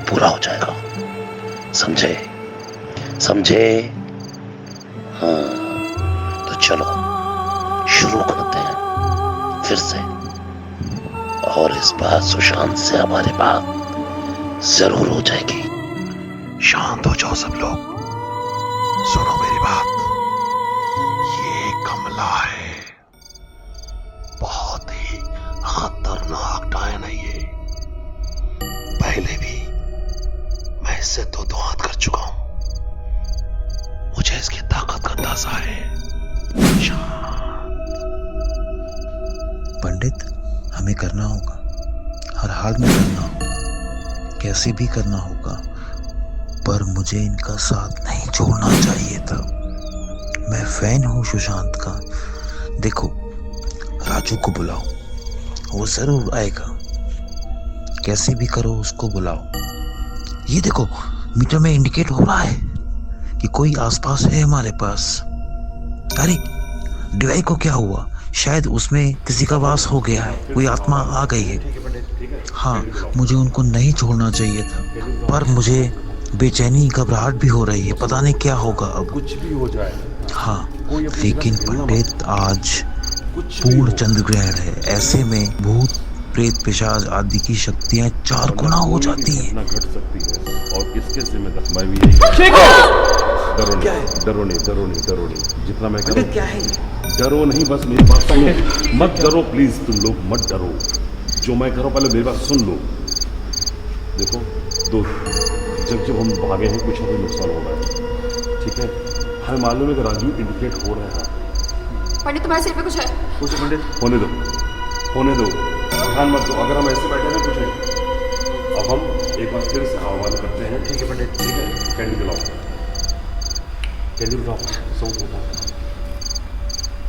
पूरा हो जाएगा, समझे? समझे? हाँ, तो चलो शुरू करते हैं फिर से। और इस बार सुशांत से हमारी बात जरूर हो जाएगी। शांत हो जाओ सब लोग, सुनो मेरी बात। ये कमला है, बहुत ही खतरनाक डायन है ये। पहले भी मैं इससे 2 हाथ कर चुका हूं, मुझे इसकी ताकत का अंदाजा है। पंडित हमें करना होगा, हर हाल में करना होगा, कैसे भी करना होगा, पर मुझे इनका साथ नहीं छोड़ना चाहिए था। मैं फैन हूँ सुशांत का। देखो राजू को बुलाओ, वो जरूर आएगा, कैसे भी करो उसको बुलाओ। ये देखो मीटर में इंडिकेट हो रहा है कि कोई आसपास है हमारे पास। अरे डिवाइस को क्या हुआ? शायद उसमें किसी का वास हो गया है, कोई आत्मा आ गई है। हाँ मुझे उनको नहीं छोड़ना चाहिए था, पर मुझे बेचैनी घबराहट भी हो रही है, पता नहीं क्या होगा अब। कुछ भी हो जाए। हाँ लेकिन पंडित आज पूर्ण चंद्र ग्रहण है, ऐसे में भूत प्रेत पिशाच आदि की शक्तियाँ 4 गुना हो जाती हैं। घट सकती है और इसके जिम्मेदार मैं भी यही। डरो नहीं, डरो नहीं, डरो नहीं, डरो नहीं। जितना मैं करूं, क्या है? डरो नहीं, बस मेरी बात सुनो। मत डरो प्लीज, तुम लोग मत डरो। जो मैं करूं पहले मेरी बात सुन लो। देखो जब हम भागे हैं कुछ ना कोई नुकसान होगा, ठीक है? हमें मालूम है कि राजू इंडिकेट हो रहा है। पंडित तुम्हारे सिर पे कुछ है? कुछ पंडित होने दो, होने दो, ध्यान मत दो। अगर हम ऐसे बैठे ना कुछ नहीं। अब हम एक बार फिर से आह्वान करते हैं। ठीक है पंडित, ठीक है? कैंडी बुलाओ, कैंडी बुलाओ, सब होता है।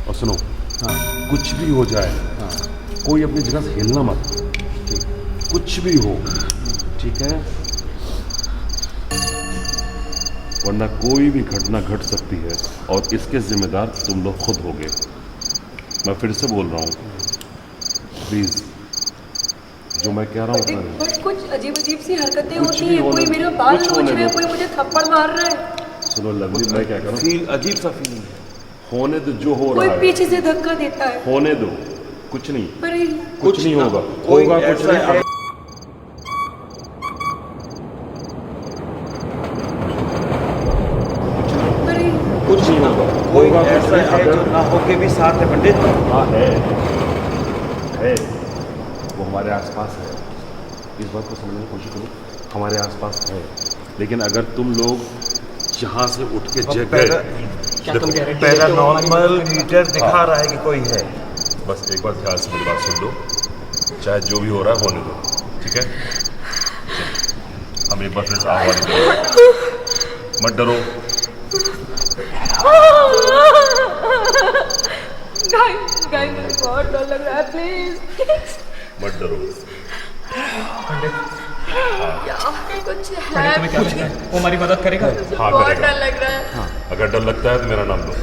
और सुनो, हाँ कुछ भी हो जाए, हाँ कोई अपनी जगह से हिलना मत, कुछ भी हो, ठीक है? वरना कोई भी घटना घट सकती है और इसके जिम्मेदार तुम लोग खुद होगे। मैं फिर से बोल रहा हूं, प्लीज जो मैं कह रहा हूं बट कुछ अजीब अजीब सी हरकतें कुछ होती भी हैं, होने कोई दो, मेरा बाल कुछ नोच होने रहा है, दो। कोई मुझे थप्पड़ मार रहा है, सुनो लवली, मैं क्या कह रहा फील अजीब सा फीलिंग है। हूं, होने दो जो हो कोई रहा है, पीछे से धक्का देता है। होने दो, कुछ नहीं, अरे कुछ नहीं होगा, कोई होगा कुछ ऐसा नहीं। है। अरे कुछ नहीं होगा, कोई होगा कुछ ऐसा नहीं। है जो अगर ना होके भी साथ है पंडित। हाँ है, वो हमारे आसपास है। इस बात को समझने की कोशिश करो, हमारे आसपास है। लेकिन अगर तुम लोग यहाँ से उठ के जग गए, क्या तुम कह रहे हो? पैरानॉर्मल मीटर दिखा रहा है कि कोई है। बस एक बार ध्यान से मेरी बात सुन लो, चाहे जो भी हो रहा है होने दो, ठीक है? हम एक बार फिर से आह्वान करें, मत डरो। गाइस मुझे बहुत डर लग रहा है प्लीज। मत डरो। पंडित कुछ है पंडित तुम्हें क्या लगता है वो हमारी मदद करेगा? हाँ बहुत करेगा। डर लग रहा है। अगर डर लगता है तो मेरा नाम लो।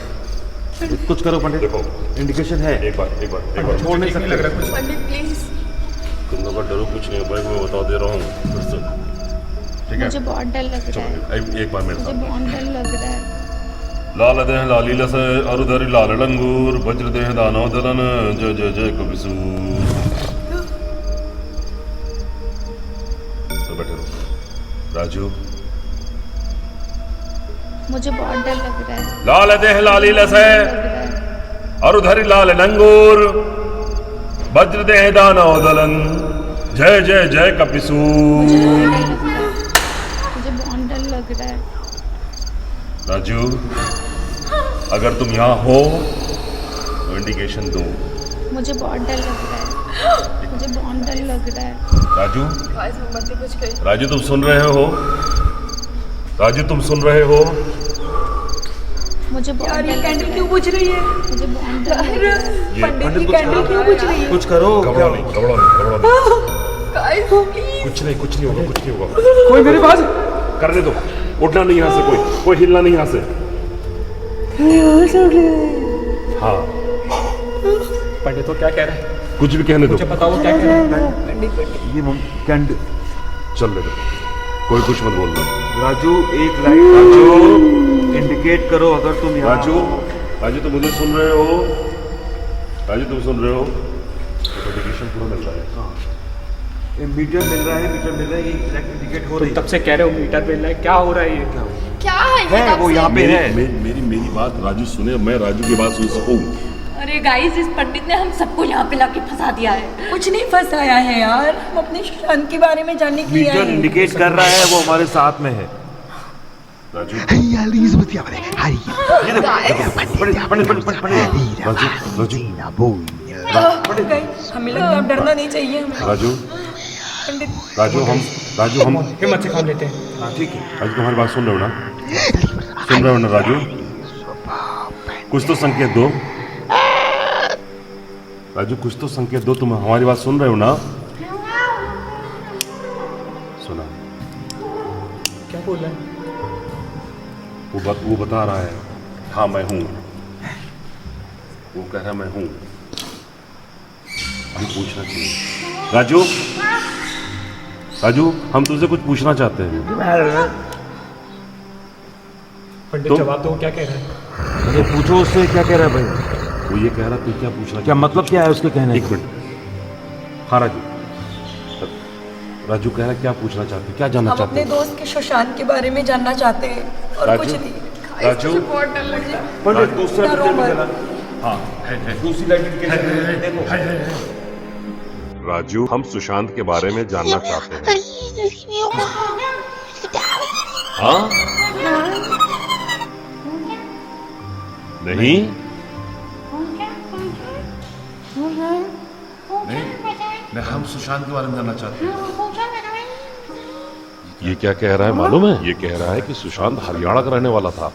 कुछ करो पंडित, देखो इंडिकेशन है। एक बार छोड़ नहीं सकते। लग रहा कुछ। पंडित प्लीज। तुम लोग का डरो कुछ नहीं होगा, मैं बता दे रहा हूँ फिर से। ठीक है मुझे बहुत डर लग रहा है, चलो एक बार मेरे मुझे साथ। बहुत डर लग रहा है। लाल देह लाली लस अरुधरि लाल लंगूर वज्र देह दानव दलन जय जय जय कपिसू। तो बैठे रहो। राजू मुझे बहुत डर लग रहा है, लाल देह लाली लस लग रहा है। अरुधरि लाल लंगूर वज्र देह दानव दलन जय जय जय कपिसू। मुझे बहुत डर लग रहा है। राजू अगर तुम यहाँ हो तो इंडिकेशन दो। मुझे बहुत डर लग रहा है, मुझे बहुत डर लग रहा है। राजू गाइस मत कुछ कहिए। राजू तुम सुन रहे हो? राजू तुम सुन रहे हो? मुझे बहुत यार डर ये लग कैंडल रहा क्यों है, बुझ रही है? मुझे बहुत डर लग रहा है। पंडित की कैंडल क्यों बुझ रही है? कुछ करो। घबराओ नहीं, घबराओ नहीं, घबराओ नहीं। Guys please. कुछ नहीं होगा, कुछ नहीं होगा। कोई मेरे पास करने दो। उठना नहीं यहाँ से, कोई हिलना नहीं यहाँ से। हाँ पंडित वो क्या कह रहा है? कुछ भी कहने दो। मुझे बताओ वो क्या कह रहा है? ये कैंडल। चल ले दो, कोई कुछ मत बोलना। राजू एक लाइट, राजू इंडिकेट करो अगर तुम यहाँ राजू राजू तुम मुझे सुन रहे हो? राजू तुम सुन रहे हो? नोटिफिकेशन पूरा मिल रहा है। ये मीटर मिल रहा है, मीटर मिल रहा है, ये एग्जैक्ट इंडिकेट हो रही तुम तब से कह रहे हो मीटर मिल रहा है, क्या हो रहा है ये? क्या है ये? है। वो यहाँ पे है। मेरी बात राजू सुने, मैं राजू की बात सुन सकूं। अरे गाइस इस पंडित ने हम सबको यहाँ पे लाके फंसा दिया है। कुछ नहीं फंसाया है यार, हम अपने सुशांत के बारे में जानने के लिए आए मीटर हैं। इंडिकेट कर रहा है, वो हमारे साथ में है। राजू गाइस, हमें लगता है अब डरना नहीं चाहिए हमें। राजू पंडित राजू हम हिम्मत से काम लेते हैं। हाँ ठीक है। राजू तुम्हारी बात सुन रहे हो ना? सुन रहे हो ना राजू? कुछ तो संकेत दो राजू, कुछ तो संकेत दो। तुम हमारी बात सुन रहे हो ना? सुना? क्या बोल रहा है? वो बता रहा है हाँ मैं हूं। वो कह रहा मैं हूं। हम पूछना चाहिए। राजू हम तुझसे कुछ पूछना चाहते हैं। पंडित तुम- जवाब दो, वो क्या कह रहा है? अरे पूछो उससे क्या कह रहा है भाई। वो ये कह रहा तू क्या पूछना क्या मतलब क्या है उसके कहने एक का? मिनट। हाँ राजू कह रहा क्या पूछना चाहते, क्या जानना हम चाहते अपने हैं? दोस्त के सुशांत के बारे में जानना चाहते हैं और कुछ राजू नहीं। राजू बहुत डर लग रहा है। पंडित दूसरा डरो मीटर मत। मिला। हाँ है। दूसरी लाइट इंडिकेशन देखो। राजू हम सुशांत के बारे में जानना चाहते हैं। हाँ नहीं नहीं, हम सुशांत के बारे में जानना चाहते हैं। ये क्या कह रहा है मालूम है? ये कह रहा है कि सुशांत हरियाणा का रहने वाला था।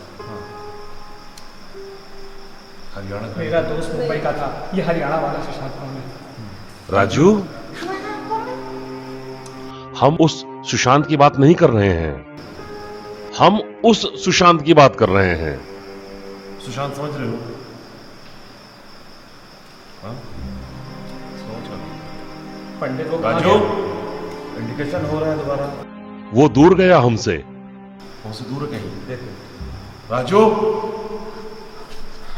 हरियाणा का? मेरा दोस्त मुंबई का था, ये हरियाणा वाला सुशांत कौन है? राजू हम उस सुशांत की बात नहीं कर रहे हैं, हम उस सुशांत की बात कर रहे हैं। सुशांत समझ रहे हो? हाँ? पंडित वो राजू इंडिकेशन हो रहा है दोबारा। वो दूर गया हमसे। हमसे दूर है कहीं? देखो राजू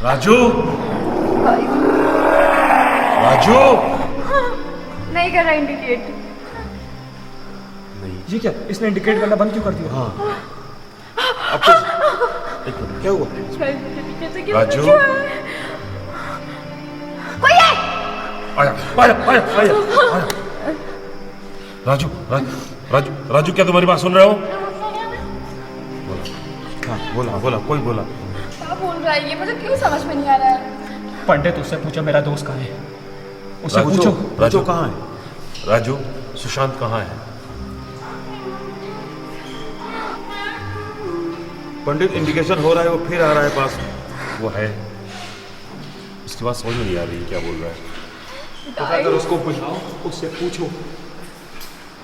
राजू राजू नहीं कर रहा इंडिकेट। ये क्या, इसने इंडिकेट करना बंद क्यों कर दिया? हाँ क्या हुआ? राजू कोई है? आया राजू राजू क्या तुम्हारी बात सुन रहे हो? हाँ बोला कोई बोला। क्या बोल रहा है ये, मुझे क्यों समझ में नहीं आ रहा है। पंडित उससे पूछो मेरा दोस्त कहाँ है, उससे पूछो। राजू कहाँ है? राजू सुशांत कहाँ है? पंडित इंडिकेशन हो रहा है, वो फिर आ रहा है पास। वो है, उसके उसकी बात समझ में नहीं आ रही क्या बोल रहा है। तो अगर उसको बुलाओ, उससे पूछो।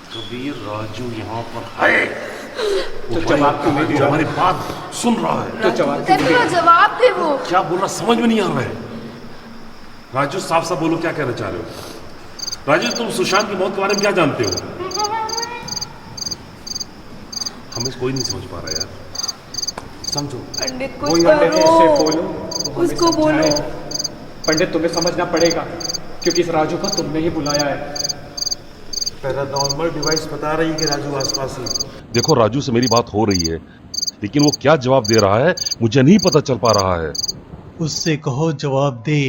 कबीर राजू यहाँ पर है, तो जवाब तुम्हें दे रहा हमारी बात सुन रहा है। तो जवाब जवाब दे वो। क्या बोल रहा समझ में नहीं आ रहा है। राजू साफ साफ बोलो क्या कहना चाह रहे हो। राजू तुम सुशांत की मौत के बारे में क्या जानते हो। हमें कोई नहीं समझ पा रहा यार, समझो। पंडित वो कुछ पंडित से करो, बोलो, वो उसको हमें बोलो। समझाए। पंडित तुम्हें समझना पड़ेगा, क्योंकि इस राजू को तुमने ही बुलाया है। पैरानॉर्मल डिवाइस बता रही है कि राजू आसपास ही। देखो राजू से मेरी बात हो रही है, लेकिन वो क्या जवाब दे रहा है मुझे नहीं पता चल पा रहा है। उससे कहो जवाब दे।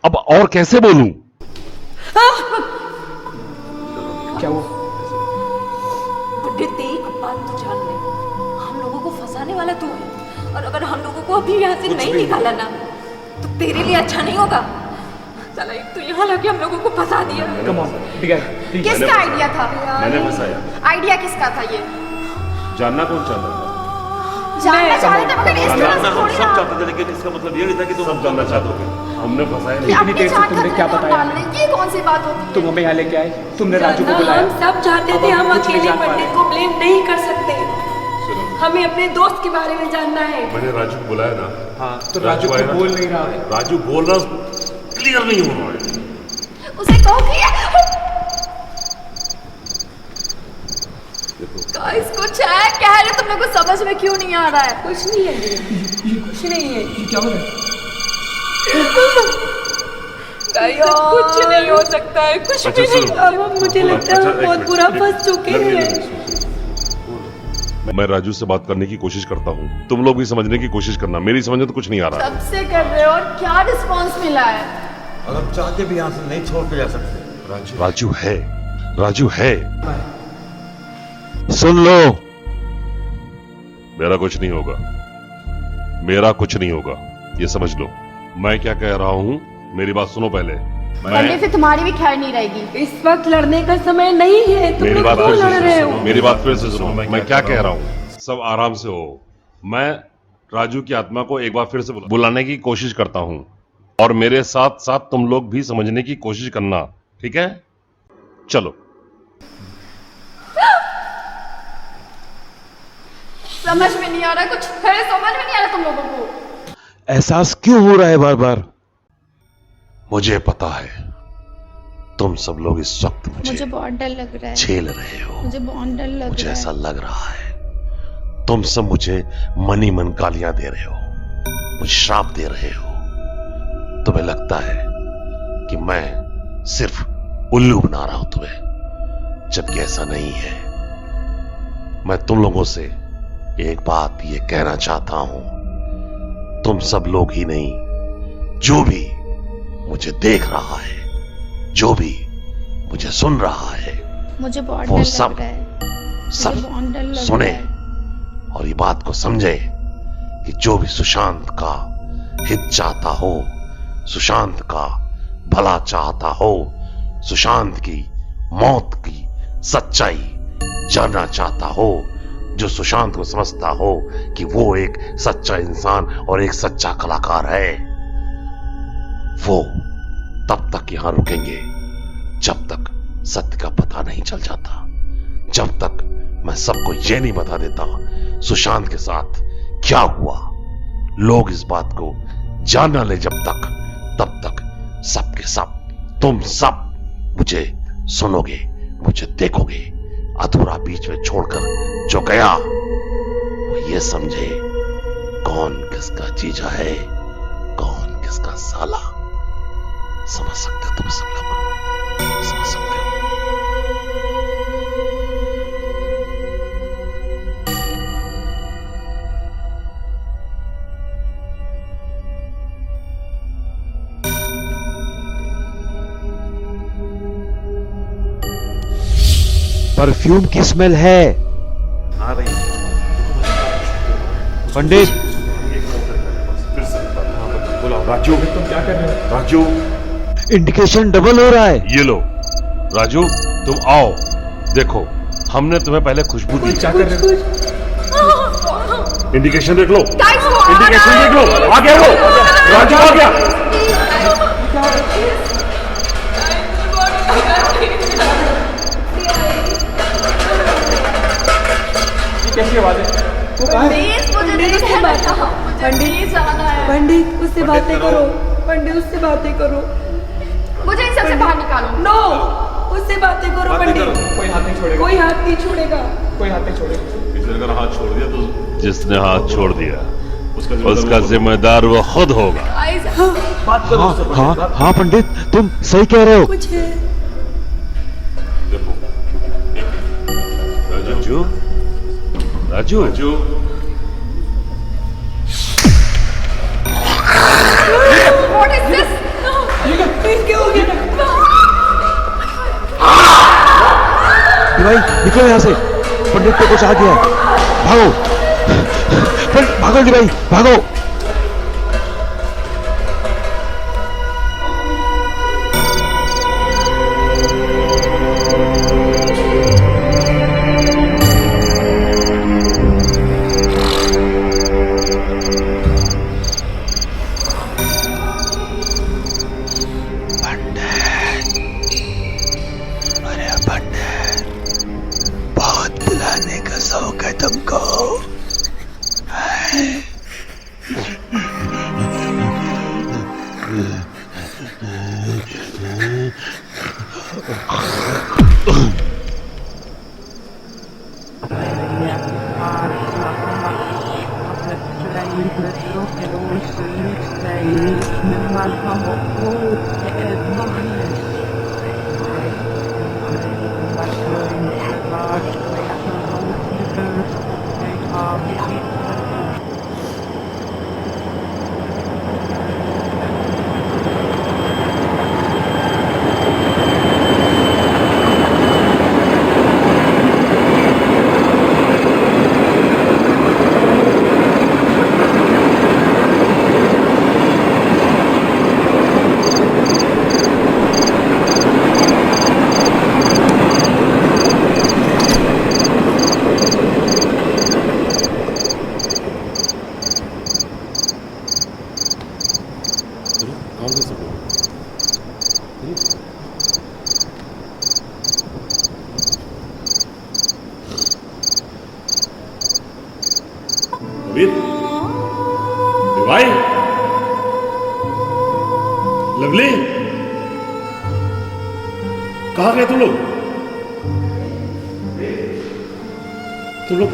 अब और कैसे बोलूं। क्या वो पंडित एक बात तो जान ले, हम लोगों को फंसाने वाला तू है, और अगर हम लोगों को अभी यहाँ से नहीं निकाला ना तो तेरे लिए अच्छा नहीं होगा। चला एक तो यहाँ लाके हम लोगों को फंसा दिया। कम ऑन डिगर, किसका आइडिया था? मैंने फंसाया। आइडिया किसका था ये? जानना कौन चाहता था। जानना चाहते थे मगर इस तरह से थोड़ी ना। चाहते थे, लेकिन इसका मतलब ये नहीं था कि तुम सब जानना चाहते हो। हमने फंसाया नहीं। इतनी देर से तुमने क्या बताया हमें? ये कौन सी बात होती है? तुम हमें यहाँ लेके आए, तुमने राजू को जानना बुलाया। हम सब चाहते अब थे, हम कुछ नहीं अकेले जान पा रहे। पंडित को ब्लेम नहीं कर सकते। सुनो, हमें अपने दोस्त के बारे में जानना है। मैंने राजू को बुलाया ना। हाँ, तो राजू आया को ना? बोल नहीं रहा है। राजू बोल रहा क्लियर नहीं हो रहा है। उसे कहो कि देखो गाइस कुछ है, कह रहे तुम लोग को समझ में क्यों नहीं आ रहा है? कुछ नहीं है, कुछ नहीं है। क्या हो रहा है? कुछ नहीं हो सकता है, कुछ अच्छा, भी नहीं। सुनो। अब मुझे लगता है हम बहुत बुरा फंस चुके हैं। मैं राजू से बात करने की कोशिश करता हूँ, तुम लोग भी समझने की कोशिश करना। मेरी समझ में तो कुछ नहीं आ रहा। कब से कर रहे हो और क्या रिस्पांस मिला है? अगर चाहते भी यहाँ से नहीं छोड़ के जा सकते। राजू है, राजू है। सुन लो, मेरा कुछ नहीं होगा, मेरा कुछ नहीं होगा, ये समझ लो। मैं क्या कह रहा हूँ मेरी बात सुनो पहले। पंडित से तुम्हारी भी खैर नहीं रहेगी। इस वक्त लड़ने का समय नहीं है। तुम मेरी लोग बात क्यों फिर लड़ से रहे सुनो, हो? मेरी बात फिर से सुनो। मैं क्या कह रहा हूँ, सब आराम से हो। मैं राजू की आत्मा को एक बार फिर से बुलाने की कोशिश करता हूँ, और मेरे साथ साथ तुम लोग भी समझने की कोशिश करना, ठीक है? चलो। समझ में नहीं आ रहा, कुछ है समझ में नहीं आ रहा तुम लोगों को। एहसास क्यों हो रहा है बार बार? मुझे पता है तुम सब लोग इस वक्त मुझे बहुत डर लग रहा है। झेल रहे हो। मुझे बहुत डर लग मुझे रहा ऐसा है। लग रहा है तुम सब मुझे मन ही मन गालियां दे रहे हो, मुझे श्राप दे रहे हो। तुम्हें लगता है कि मैं सिर्फ उल्लू बना रहा हूं तुम्हें, जबकि ऐसा नहीं है। मैं तुम लोगों से एक बात ये कहना चाहता हूं, तुम सब लोग ही नहीं, जो भी मुझे देख रहा है, जो भी मुझे सुन रहा है, मुझे बहुत वो डर सब लग रहा है। सब मुझे बहुत डर लग सुने रहा है। और ये बात को समझे कि जो भी सुशांत का हित चाहता हो, सुशांत का भला चाहता हो, सुशांत की मौत की सच्चाई जानना चाहता हो, जो सुशांत को समझता हो कि वो एक सच्चा इंसान और एक सच्चा कलाकार है, वो तब तक यहां रुकेंगे जब तक सत्य का पता नहीं चल जाता, जब तक मैं सबको ये नहीं बता देता सुशांत के साथ क्या हुआ। लोग इस बात को जान ना ले जब तक, तब तक सबके सब तुम सब मुझे सुनोगे, मुझे देखोगे। अधूरा बीच में छोड़कर जो गया वो ये समझे कौन किसका जीजा है, कौन किसका साला। समझ सकते हो तुम सब लोग, समझ सकते हो। परफ्यूम की स्मेल है। आ रही है। पंडित, बुलाओ राजू। तुम क्या कर रहे हो? राजू, इंडिकेशन डबल हो रहा है। ये लो राजू, तुम आओ। देखो हमने तुम्हें पहले खुशबू दी, क्या कर रहे हो? इंडिकेशन देख लो, Guys, वो आ इंडिकेशन रहा देख लो, आ गया वो, राजू आ गया। प्लीज मुझे नहीं कहना था, मुझे नहीं जाना है। पंडित उससे बातें करो, पंडित उससे बातें करो, मुझे इन सबसे बाहर निकालो। नो उससे बातें करो पंडित। कोई हाथ नहीं छोड़ेगा, कोई हाथ नहीं छोड़ेगा, कोई हाथ नहीं छोड़ेगा। अगर हाथ छोड़ दिया तो जिसने हाथ छोड़ दिया उसका जिम्मेदार वो खुद होगा। बात करो हाँ उससे हाँ पंडित, हाँ पंडित, तुम सही कह रहे हो। कुछ है देखो Raju Raju Raju What is this? क्या हो गया? भाई निकलो यहाँ से, पंडित पे कुछ आ गया है। भागो भागो जी भाई, भागो। अरे पंडित, बहुत बुलाने का शौक है तुमको। कबीर, भाई, लवली, कहाँ गए तुम लोग? तुम लोग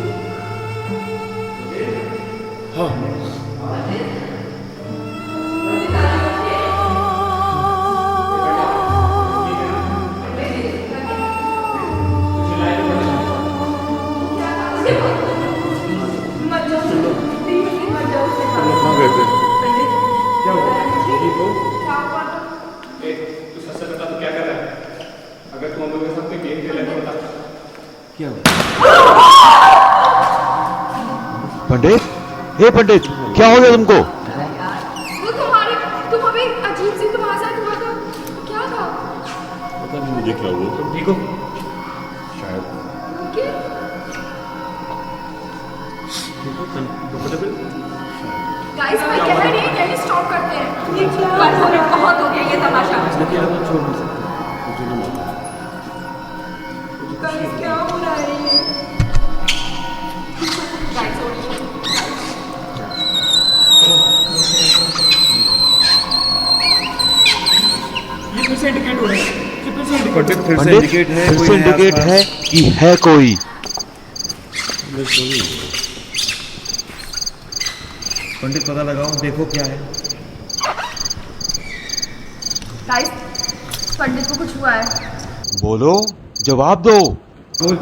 हाँ कहाँ गए थे? क्या हुआ? तू सच से बता, तू क्या कर रहा है? अगर तुम हम लोग के साथ में गेम खेले तो बता। क्या हुआ? पंडित, हे पंडित, क्या हो गया तुमको? तुम अभी अजीब सी तुम्हारे साथ हुआ था, क्या था? पता नहीं मुझे क्या हुआ। तुम ठीक हो? शायद गाइस मैं कह रही हूं यही स्टॉप करते हैं, ये बहुत हो गया ये तमाशा। छोड़ नहीं सकते, मुझे नहीं मालूम। गाइस क्या हो रहा है ये? ये फिर से इंडिकेट हो रहा है, ये फिर से indicate- पंडित फिर से पंडित इंडिकेट है, फिर कोई से नया इंडिकेट खास? है कि है कोई। पंडित पता लगाओ, देखो क्या है। गाइस पंडित को कुछ हुआ है। बोलो, जवाब दो। बोल,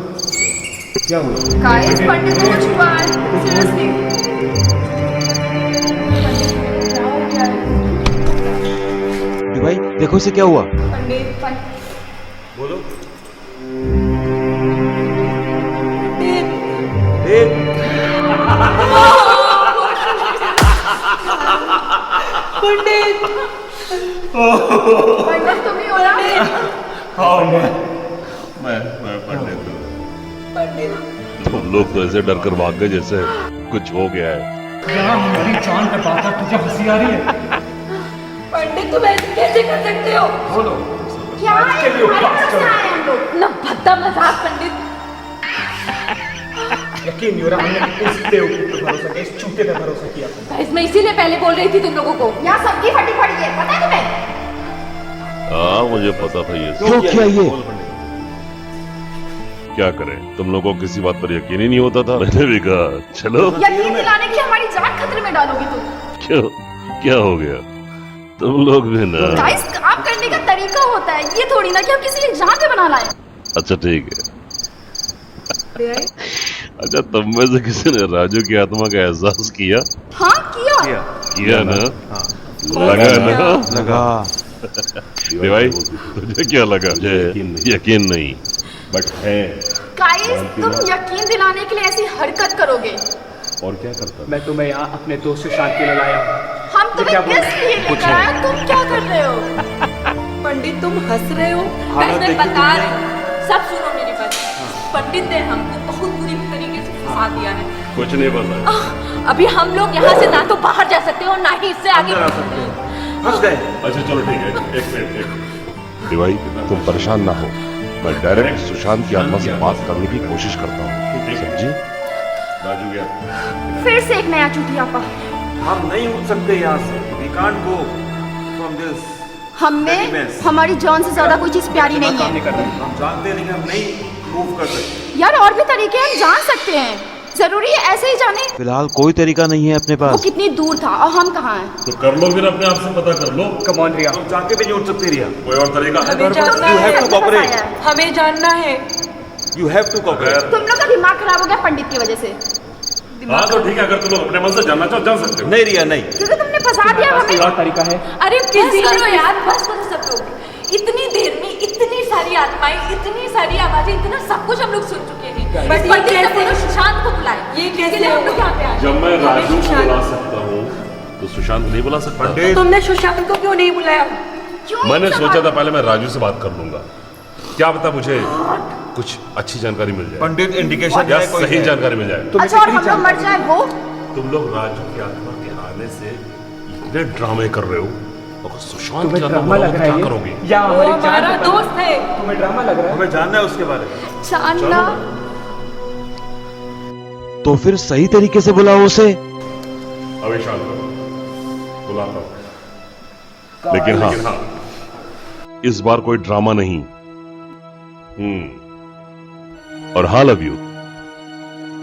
क्या हुआ? गाइस पंडित को कुछ हुआ है, सीरियसली। भाई देखो इसे क्या हुआ। पंडित बोलो। पंडित पंडित तुम ही हो ना? हाँ मैं पंडित हूँ। पंडित तुम लोग तो ऐसे डर कर भाग गए जैसे कुछ हो गया है। यहाँ हमारी जान पे बात है, तुझे हंसी आ रही है? पंडित तुम ऐसे कैसे कर सकते हो? बोलो। क्या है तुम्हारे पास आए हम लोग? ना भद्दा मजाक पंडित। यकीन नहीं हो रहा, हमने इस बेवकूफ पे भरोसा किया, इस चूते पे भरोसा किया। गाइस मैं इसीलिए पहले बोल रही थी तुम लोगों को, यहाँ सबकी फटी पड़ी है, पता है तुम्हें? हाँ मुझे पता था ये क्यों किया ये? क्या करें, तुम लोगों को किसी बात पर यकीन ही नहीं होता था। मैंने भी कहा चलो। यकीन दिलाने के लिए हमारी जान खतरे में डालोगी तुम। क्यों, क्या हो गया? तुम लोग भी ना। गाइस काम करने का तरीका होता है, ये थोड़ी ना कि हम किसी एग्जाम पे बना लाए। अच्छा ठीक है। अच्छा तुम में से किसी ने राजू की आत्मा का एहसास किया? हाँ किया। किया ना? लगा ना? लगा। भाई तुझे क्या लगा? मुझे यकीन नहीं, बट है। गाइस तुम यकीन दिलाने के लिए ऐसी हरकत करोगे। और क्या करता? मैं तुम्हें यहाँ अपने दोस्त सुशांत के लिए लाया हूँ। हम तुम्हें किस लिए लेकर आए, तुम क्या कर रहे हो? पंडित तुम हंस रहे हो? मैं बता रही हूँ, सब सुनो मेरी बात। पंडित ने हमको बहुत बुरी तरीके से फंसा दिया है। कुछ नहीं पता। अभी हम लोग यहाँ से ना तो बाहर जा सकते हो, ना ही इससे आगे बढ़ सकते हो। फंस गए। अच्छा चलो ठीक है, एक मिनट। दिवाई तुम परेशान ना हो, मैं डायरेक्ट सुशांत की आत्मा से बात करने की कोशिश करता हूँ, समझी? राजू गया फिर से एक नया चुटियापा। हम नहीं उठ सकते यहाँ से। We can't go from this. हमें हमारी जान से ज्यादा कोई चीज प्यारी नहीं है। हम जानते हैं लेकिन हम नहीं मूव कर सकते। यार और भी तरीके हम जान सकते हैं, जरूरी है ऐसे ही जाने? फिलहाल कोई तरीका नहीं है अपने वो पास। कितनी दूर था और हम कहाँ हैं? तो कर लो फिर, अपने आप से पता कर लो। कम ऑन रिया। हम जाके भी नहीं उठ सकते रिया। कोई और तरीका है? हमें जानना You have है, to cooperate. हमें जानना है। You have to cooperate. तुम लोग का दिमाग खराब हो गया पंडित की वजह से। हाँ तो ठीक है, अगर तुम लोग अपने मन से जानना चाहो जान सकते हो। नहीं रिया नहीं। क्योंकि तुमने फंसा दिया हमें। कोई और तरीका है? अरे बस करो यार, बस करो सब लोग। इतनी देर में इतनी सारी आत्माएं, इतनी सारी आवाजें, इतना सब कुछ हम लोग सुन चुके हैं। बट ये पंडित ने कैसे? बोला सुशांत को बुलाए, ये इसके कैसे लिए हम लोग होगा? यहाँ पे आए। जब मैं राजू को सुशांत- बुला सकता हूँ तो सुशांत नहीं बुला सकता? पंडित तुमने सुशांत को क्यों नहीं बुलाया? क्यों मैंने ये सब सोचा था पहले मैं राजू से बात कर लूंगा, क्या पता मुझे कुछ अच्छी जानकारी मिल जाए पंडित इंडिकेशन या है कोई सही है। जानकारी मिल जाए। अच्छा और हम लोग मर जाए वो? तुम लोग राजू की आत्मा के आने से इतने ड्रामे कर रहे हो, अगर सुशांत तुम्हें की आत्मा ड्रामा बुलाओ लग तो रहा क्या है करोगे? ये? या वो हमारी हमारा जान दोस्त है। तुम्हें ड्रामा लग रहा है? हमें जानना है उसके बारे में। जानना। तो फिर सही तरीके से बुलाओ उसे। अभी शांत करो, बुलाता हूं। लेकिन हाँ, इस बार कोई ड्रामा नहीं। और हाँ लव यू,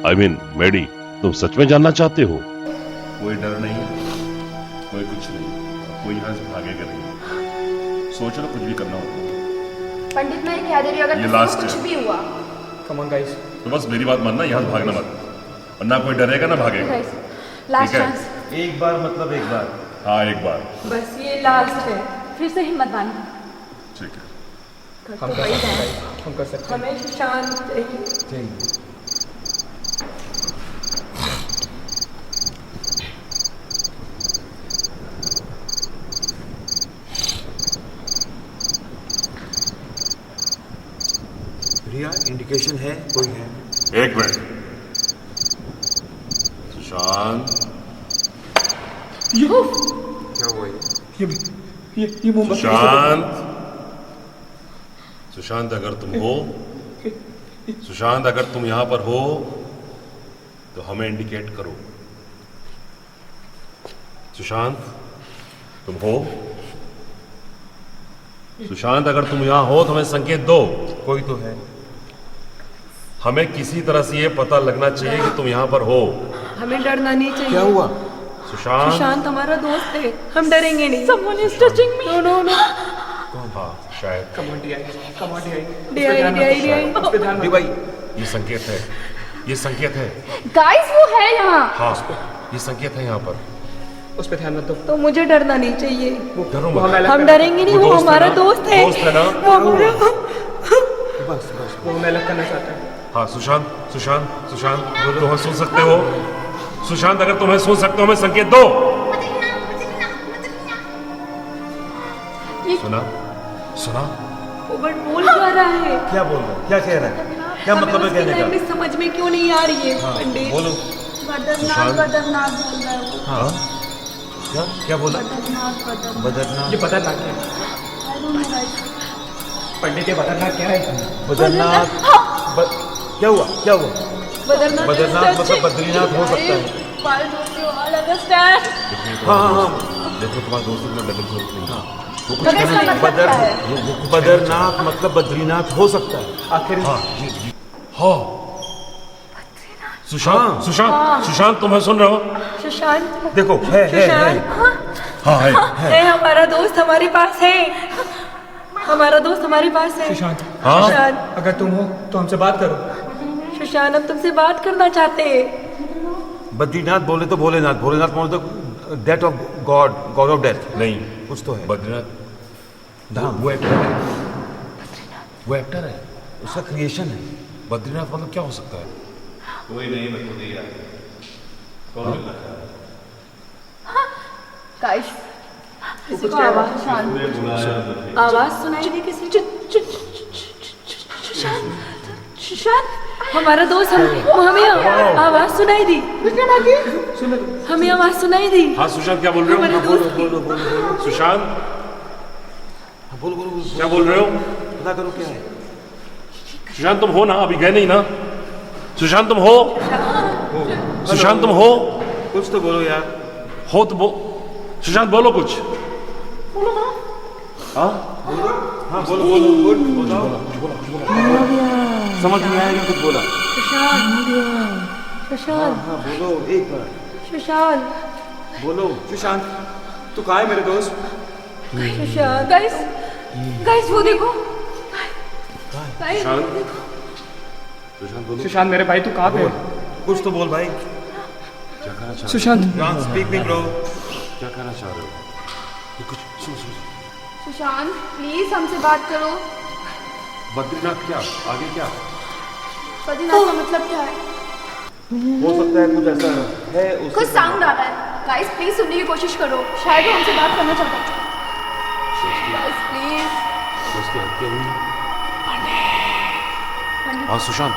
आई मीन मेडी, तुम सच में जानना चाहते हो? कोई डर नहीं, कोई कुछ नहीं, कोई यहां से भागेगा नहीं। सोच लो कुछ भी करना होगा। पंडित मैं कह दे रही हूँ, अगर ये किसी को last कुछ है। भी हुआ, कम ऑन गाइस। तो बस मेरी बात मानना, यहां से भागना मत, और ना कोई डरेगा ना भागेगा। लास्ट ठीक है। चांस। एक बार मतलब एक बार। हाँ एक बार। बस ये लास्ट है। फिर से हिम्मत बांधना। ठीक है। हम कर सकते हैं, हम कर सकते हैं। हमें सुशांत चाहिए। रिया इंडिकेशन है कोई है? एक मिनट। सुशांत, क्या हुआ ये? ये मोमबत्ती सुशांत, सुशांत अगर तुम हो, सुशांत अगर तुम यहां पर हो तो हमें इंडिकेट करो। सुशांत तुम हो? सुशांत अगर तुम यहां हो तो हमें संकेत दो। कोई तो है। हमें किसी तरह से ये पता लगना चाहिए कि तुम यहां पर हो। हमें डरना नहीं चाहिए। क्या हुआ? सुशांत, सुशांत हमारा दोस्त है, हम डरेंगे नहीं। Someone is touching me. No no no. हाँ शायद come on DI, come on DI। DI। उस पे ध्यान मत दो। भाई ये संकेत है, ये संकेत है। गाइस वो है यहाँ। हाँ ये संकेत है यहाँ पर। उस पे ध्यान मत दो। तो मुझे डरना नहीं चाहिए। डरो वो मत। हमें अलग हम कर- डरेंगे नहीं, वो हमारा दोस्त है। दोस्त है ना? वो हमारा वो हमें अलग करना चाहता है। हाँ सुशांत, सुशांत, सुशांत तुम हमें सुन सकते हो? सुशांत अगर तुम्हें सुन सकते हो हमें संकेत दो। सुना? सुना? बट बोल क्या रहा है? क्या बोल रहा है? क्या कह रहा है? क्या मतलब है कहने का? लैंग्वेज समझ में क्यों नहीं आ रही है पंडित? बोलो। बदरनाथ बदरनाथ बोल रहा है वो। हाँ क्या बोला? बदरनाथ बदरनाथ। बदरनाथ। ये बदरनाथ क्या है? I don't know guys. पंडित ये बदरनाथ क्या है? बदरनाथ। क्या हुआ? क्या हुआ? बद्रीनाथ मतलब बद्रीनाथ हो सकता है। Why don't you all understand? हाँ देखो तुम्हारे दोस्त को डबल जरूरत नहीं है। मगर इसका मतलब क्या है? बद्रनाथ मतलब बद्रीनाथ हो सकता है। आखिर हाँ सुशांत सुशांत सुशांत तुम्हें सुन रहे हो? सुशांत देखो है सुशांत हाँ है है हमारा दोस्त हमारे पास है, हमारा दोस्त हमारे पास है। सुशांत हाँ सुशांत अगर तुम हो तो हमसे बात करो। सुशांत हम तुमसे बात करना चाहते हैं। बद्रीनाथ बोले तो भोलेनाथ, भोलेनाथ बोले तो death of God, God of death. नहीं कुछ तो है। बद्रीनाथ धाम वो एक्टर है, वो एक्टर है। उसका क्रिएशन है। बद्रीनाथ मतलब क्या हो सकता है? गाइस किसी को आवाज सुनाई दी किसी सुशांत हमारा दोस्त हमें आवाज सुनाई दी, हमें आवाज सुनाई दी। हाँ सुशांत क्या बोल रहे हो? हमारे दोस्त की। सुशांत बोलो बोलो बोलो, क्या बोल रहे हो? पता करो क्या है। सुशांत तुम हो ना? अभी गए नहीं ना? सुशांत तुम हो? सुशांत तुम हो? कुछ तो बोलो यार। हो तो सुशांत बोलो कुछ। हाँ हाँ बोलो बोलो बोलो समझ नहीं आएगा कुछ बोला। सुशांत हाँ बोलो एक बार सुशांत बोलो। सुशांत तू कहाँ है मेरे दोस्त? सुशांत गाइस गाइस वो देखो गाइस सुशांत बोलो। सुशांत मेरे भाई तू कहाँ पे है? कुछ तो बोल भाई। क्या कहना चाह Sushant don't speak me bro. क्या कहना चाह रहे हो? ये कुछ सुन सुन। सुशांत प्लीज हमसे बात करो। बद्रीनाथ क्या आगे क्या? बद्रीनाथ का मतलब क्या है? हो सकता है कुछ ऐसा है उसके कुछ साउंड आ रहा है। गाइस प्लीज सुनने की कोशिश करो, शायद वो हमसे बात करना चाहता है। Guys please. उसकी हत्या हुई। हाँ सुशांत,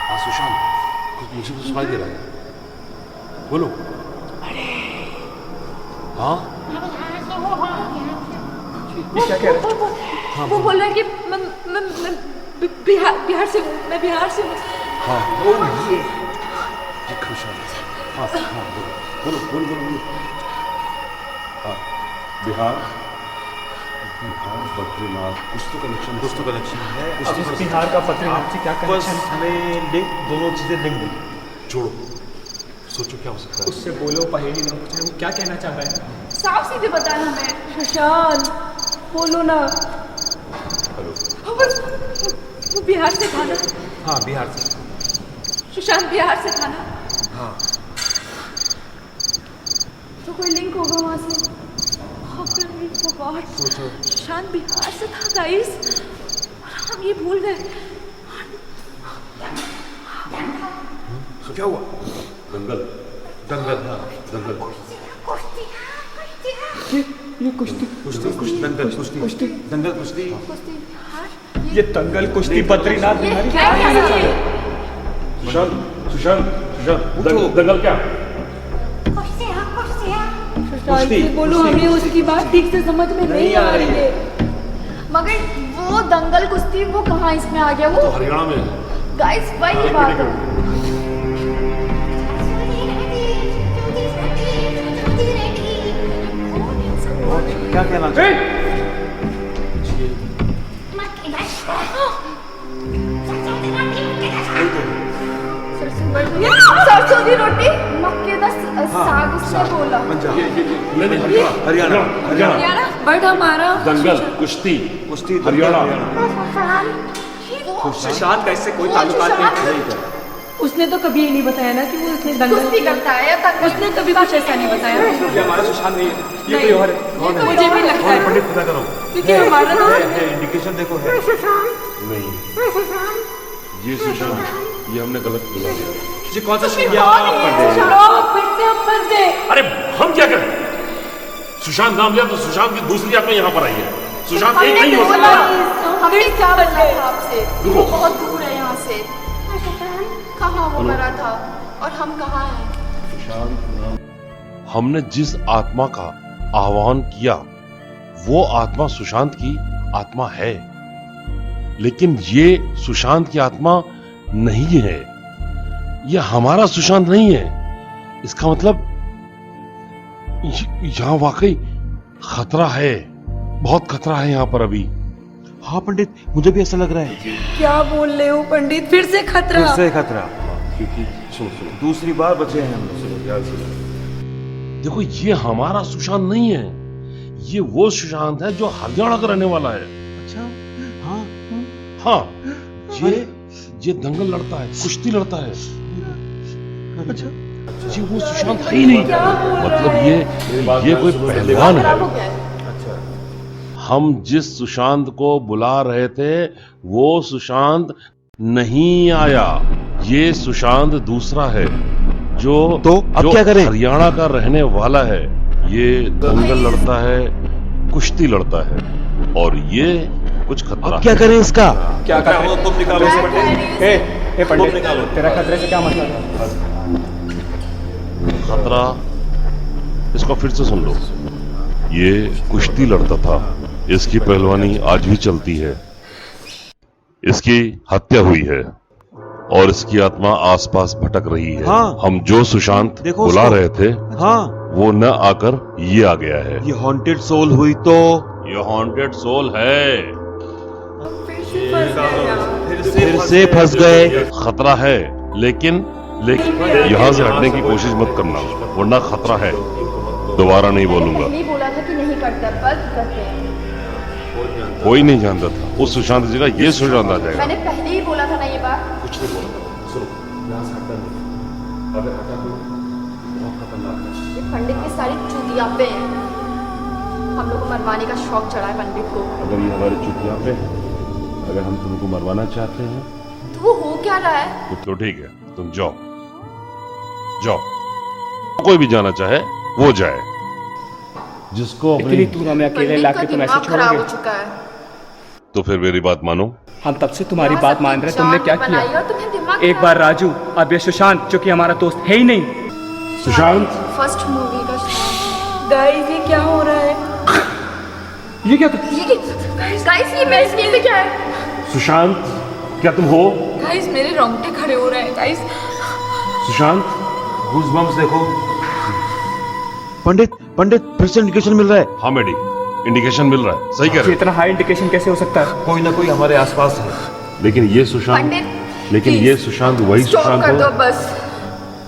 हाँ सुशांत कुछ मुझे कुछ सुनाई दे रहा है, बोलो। हाँ ये क्या कह रहा है? वो बोल रहा है कि मैं बिहार से हूँ, मैं बिहार से हूँ। हाँ ये खुशहाल है। हाँ हाँ बोलो बोलो बोलो बोलो। हाँ बिहार बद्रीनाथ कुछ तो कनेक्शन है। अब इस बिहार का बद्रीनाथ से क्या बस कनेक्शन? हमें लिंक दोनों चीजें लिंक दे। छोड़ो, सोचो क्या हो सकता है। उससे बोलो, पहेली ना पूछे, वो क्या कहना चाह रहा है? साफ सीधे बताना हमें। सुशांत बोलो ना। हेलो वो बिहार से था ना? हाँ बिहार से। सुशांत बिहार से था ना? हाँ तो कोई लिंक होगा वहाँ से। सोचो। सुशांत बिहार से था गाइस, हम ये भूल गए। क्या हुआ? दंगल दंगल हाँ दंगल। ये कुश्ती दंगल कुश्ती दंगल कुश्ती। ये दंगल कुश्ती बद्रीनाथ बिहारी सुशांत सुशांत सुशांत दंगल क्या? सुशांत जी बोलो, हमें उसकी बात ठीक से समझ में नहीं आ रही है। मगर वो दंगल कुश्ती वो कहाँ इसमें आ गया? वो हरियाणा में है। गाइस वही बात है। क्या कहना चाहिए? सरसों की रोटी मक्के का साग उसने बोला। हरियाणा हरियाणा। बट हमारा दंगल कुश्ती कुश्ती हरियाणा। सुशांत का इससे कोई ताल्लुकात नहीं है। उसने तो कभी ये नहीं बताया ना कि वो उसने दंगल कुश्ती करता है या दंगल? उसने कभी कुछ ऐसा नहीं बताया। ये हमारा सुशांत नहीं है, ये कोई और है। मुझे भी लगता है पंडित पता करो। क्योंकि हमारा दोस्त है इंडिकेशन देखो है। नहीं ये सुशांत, ये हमने गलत बोला। ये कौन सा पंडित? फिर से हम फंस गए। अरे हम क्या करें? सुशांत नाम लिया तो सुशांत की दूसरी आत्मा यहाँ पर आई है। सुशांत एक नहीं हो सकता। हमने क्या बोला था आपसे? रुको। वो बहुत दूर है यहाँ से। कहाँ वो मरा था और हम कहाँ हैं? हमने जिस आत्मा का आह्वान किया वो आत्मा सुशांत की आत्मा है, लेकिन ये सुशांत की आत्मा नहीं है, ये हमारा सुशांत नहीं है। इसका मतलब यहाँ वाकई खतरा है, बहुत खतरा है यहाँ पर अभी। हाँ पंडित, मुझे भी ऐसा लग रहा है। क्या बोल रहे हो पंडित, फिर से खतरा? फिर से खतरा, क्योंकि सुनो दूसरी बार बचे हैं हम लोग। ध्यान से देखो, ये हमारा सुशांत नहीं है, ये वो सुशांत है जो हरियाणा का रहने वाला है। अच्छा, हाँ हाँ, ये दंगल लड़ता है, कुश्ती लड़ता है। अच्छा, ये वो सुशांत है ही नहीं। मतलब ये कोई पहलवान है। हम जिस सुशांत को बुला रहे थे वो सुशांत नहीं आया, ये सुशांत दूसरा है जो अब क्या करें? हरियाणा का रहने वाला है। ये दंगल लड़ता है, कुश्ती लड़ता है, और ये कुछ खतरा क्या करें इसका? क्या करें? तुम निकालो इसे पंडित। ए पंडित, तेरा खतरे से क्या मतलब है? खतरा, इसको फिर से सुन लो। ये कुश्ती लड़ता था, इसकी पहलवानी आज भी चलती है। इसकी हत्या हुई है और इसकी आत्मा आसपास भटक रही है। हाँ। हम जो सुशांत देखो बुला उसको। रहे थे हाँ, वो न आकर ये आ गया है। ये हॉन्टेड सोल हुई तो? ये हॉन्टेड सोल है। फिर से फंस गए। खतरा है, लेकिन यहाँ से हटने की कोशिश मत करना, वरना खतरा है। दोबारा नहीं बोलूंगा। नहीं बोला था कि नहीं करता, बस करते हैं। कोई नहीं जानता था उस सुशांत जी का ये सुशांत आ जाएगा। मैंने पहले ही बोला था ना ये बात। कुछ नहीं बोला। सुनो, यहाँ से हटना नहीं, अगर हटा तो बहुत खतरनाक है। ये पंडित की सारी चूतियां पे हैं। हम लोग को मरवाने का शौक चढ़ा है पंडित को। अगर ये हमारे चुटिया पे है, अगर हम तुमको मरवाना चाहते हैं तो वो हो क्या रहा है? तो ठीक है, तुम जाओ जाओ, कोई भी जाना चाहे वो जाए। जिसको इतनी अपनी दूर हमें अकेले पंडित लाके का तुम ऐसे दिमाग खराब हो छोड़ोगे? चुका है। तो फिर मेरी बात मानो। हम तब से तुम्हारी यहाँ बात सबकी मान रहे हैं, तुमने जान क्या बनाई किया? और तुम्हें दिमाग एक बार राजू, अब ये सुशांत जो कि हमारा दोस्त है ही नहीं। सुशांत, फर्स्ट मूवी का स्टार। गाइस, ये क्या हो रहा है? ये क्या? गाइस, ये मेरे स्क्रीन पे क्या है? सुशांत, क्या तुम हो? गाइस, मेरे रोंगटे खड़े हो रहे हैं गाइस। सुशांत, गूज़बम्प्स देखो। पंडित फिर से इंडिकेशन मिल रहा है। हाँ मेडी, इंडिकेशन मिल रहा है। सही कह रहे हो। इतना हाई इंडिकेशन कैसे हो सकता है? कोई ना कोई हमारे आसपास है। लेकिन ये सुशांत, पंडित, लेकिन ये सुशांत वही स्टॉप सुशांत कर दो हो। बस।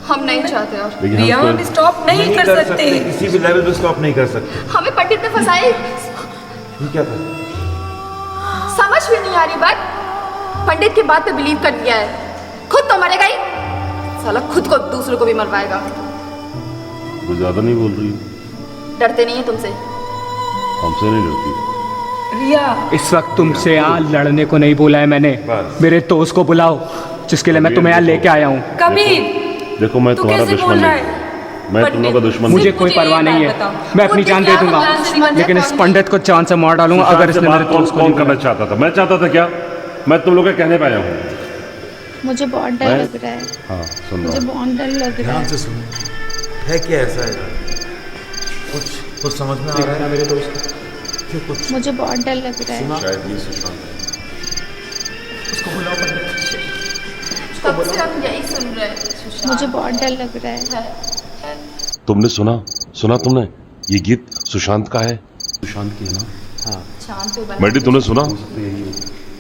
हम नहीं चाहते और लेकिन रिया, हम हम तो स्टॉप नहीं कर सकते। किसी भी लेवल पे स्टॉप नहीं कर सकते। हमें पंडित ने फंसाई। ये क्या था? समझ में नहीं आ रही बात। पंडित की बात पे बिलीव कर दिया है। खुद तो मरेगा ही, साला खुद को दूसरों को भी मरवाएगा। वो ज्यादा नहीं बोल रही, डरते नहीं है तुमसे? हमसे नहीं डरती। रिया, इस वक्त तुमसे यहाँ लड़ने को नहीं बोला है मैंने। मेरे दोस्त को बुलाओ, जिसके लिए मैं तुम्हें यहाँ लेके आया हूँ। कबीर, देखो, मैं तू तुम्हारा कैसे दुश्मन बोल रहा नहीं, है? मैं तुम लोगों का दुश्मन मुझे नहीं। कोई परवाह नहीं है, मैं अपनी जान दे दूंगा, लेकिन इस पंडित को जान से मार डालूंगा अगर इसने मेरे दोस्त को कौन नहीं करना बुलाया। चाहता था? मैं चाहता था क्या? मैं तुम लोग के कहने पे आया हूँ। मुझे बहुत डर लग रहा है। हाँ, सुन मुझे रहा बहुत डर लग रहा ध्यान है। से सुनो। है क्या ऐसा है? कुछ समझ में आ रहा है? मेरे दोस्त क्यों कुछ? मुझे बहुत डर लग रहा है। शायद ये सुशांत है। उसको बुलाओ पंडित। तब से हम यही सुन रहे हैं सुशांत। मुझे बहुत डर लग रहा है। तुमने सुना तुमने? ये गीत सुशांत का है। सुशांत की है ना? शांत हो बना। मैडी, तुमने सुना?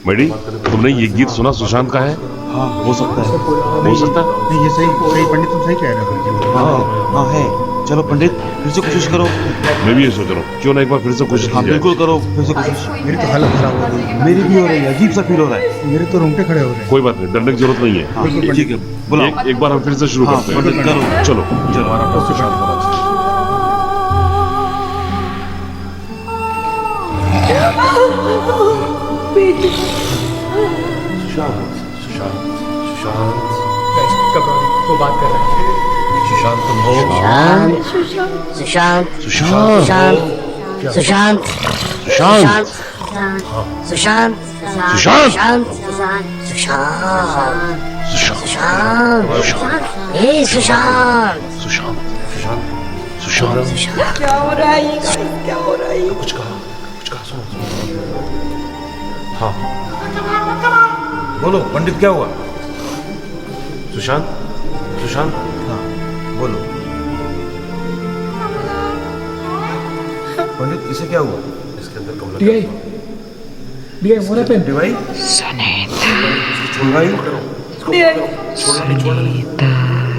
मैडी, तुमने ये गीत सुना सुशांत का है? हाँ, हो सकता है। हो सकता है। नहीं, ये सही पंडित, तुम सही कह रहे हो। हाँ है। चलो पंडित, फिर से कोशिश करो। मैं भी ये सोच रहा हूँ, क्यों ना एक बार फिर से कोशिश हाँ की जाए। बिल्कुल करो, फिर से कोशिश। मेरी तो हालत खराब हो गई। मेरी भी हो रही है, अजीब सा फील हो रहा है। मेरे तो रोंगटे खड़े हो रहे हैं। कोई बात नहीं, डरने की जरूरत नहीं है। हाँ, ठीक है, बुलाओ। एक बार हम फिर से शुरू हाँ, करते हैं। पंडित करो। चलो, हमारा अपना सुशांत होना चाहिए। वो बात कर रहे हैं। सुशांत, तुम हो? सुशांत, सुशांत, सुशांत, सुशांत, सुशांत, सुशांत, सुशांत, सुशांत, सुशांत, हे सुशांत, सुशांत, सुशांत। क्या हो रहा है ये गाइस? क्या हो रहा है? कुछ कहा, सुनो। हाँ, बोलो पंडित, क्या हुआ? सुशांत, सुशांत, हाँ बोलो पंडित, इसे क्या हुआ? इसके अंदर कमला डीआई डीआई मोरा पेन भाई छोड़ भाई,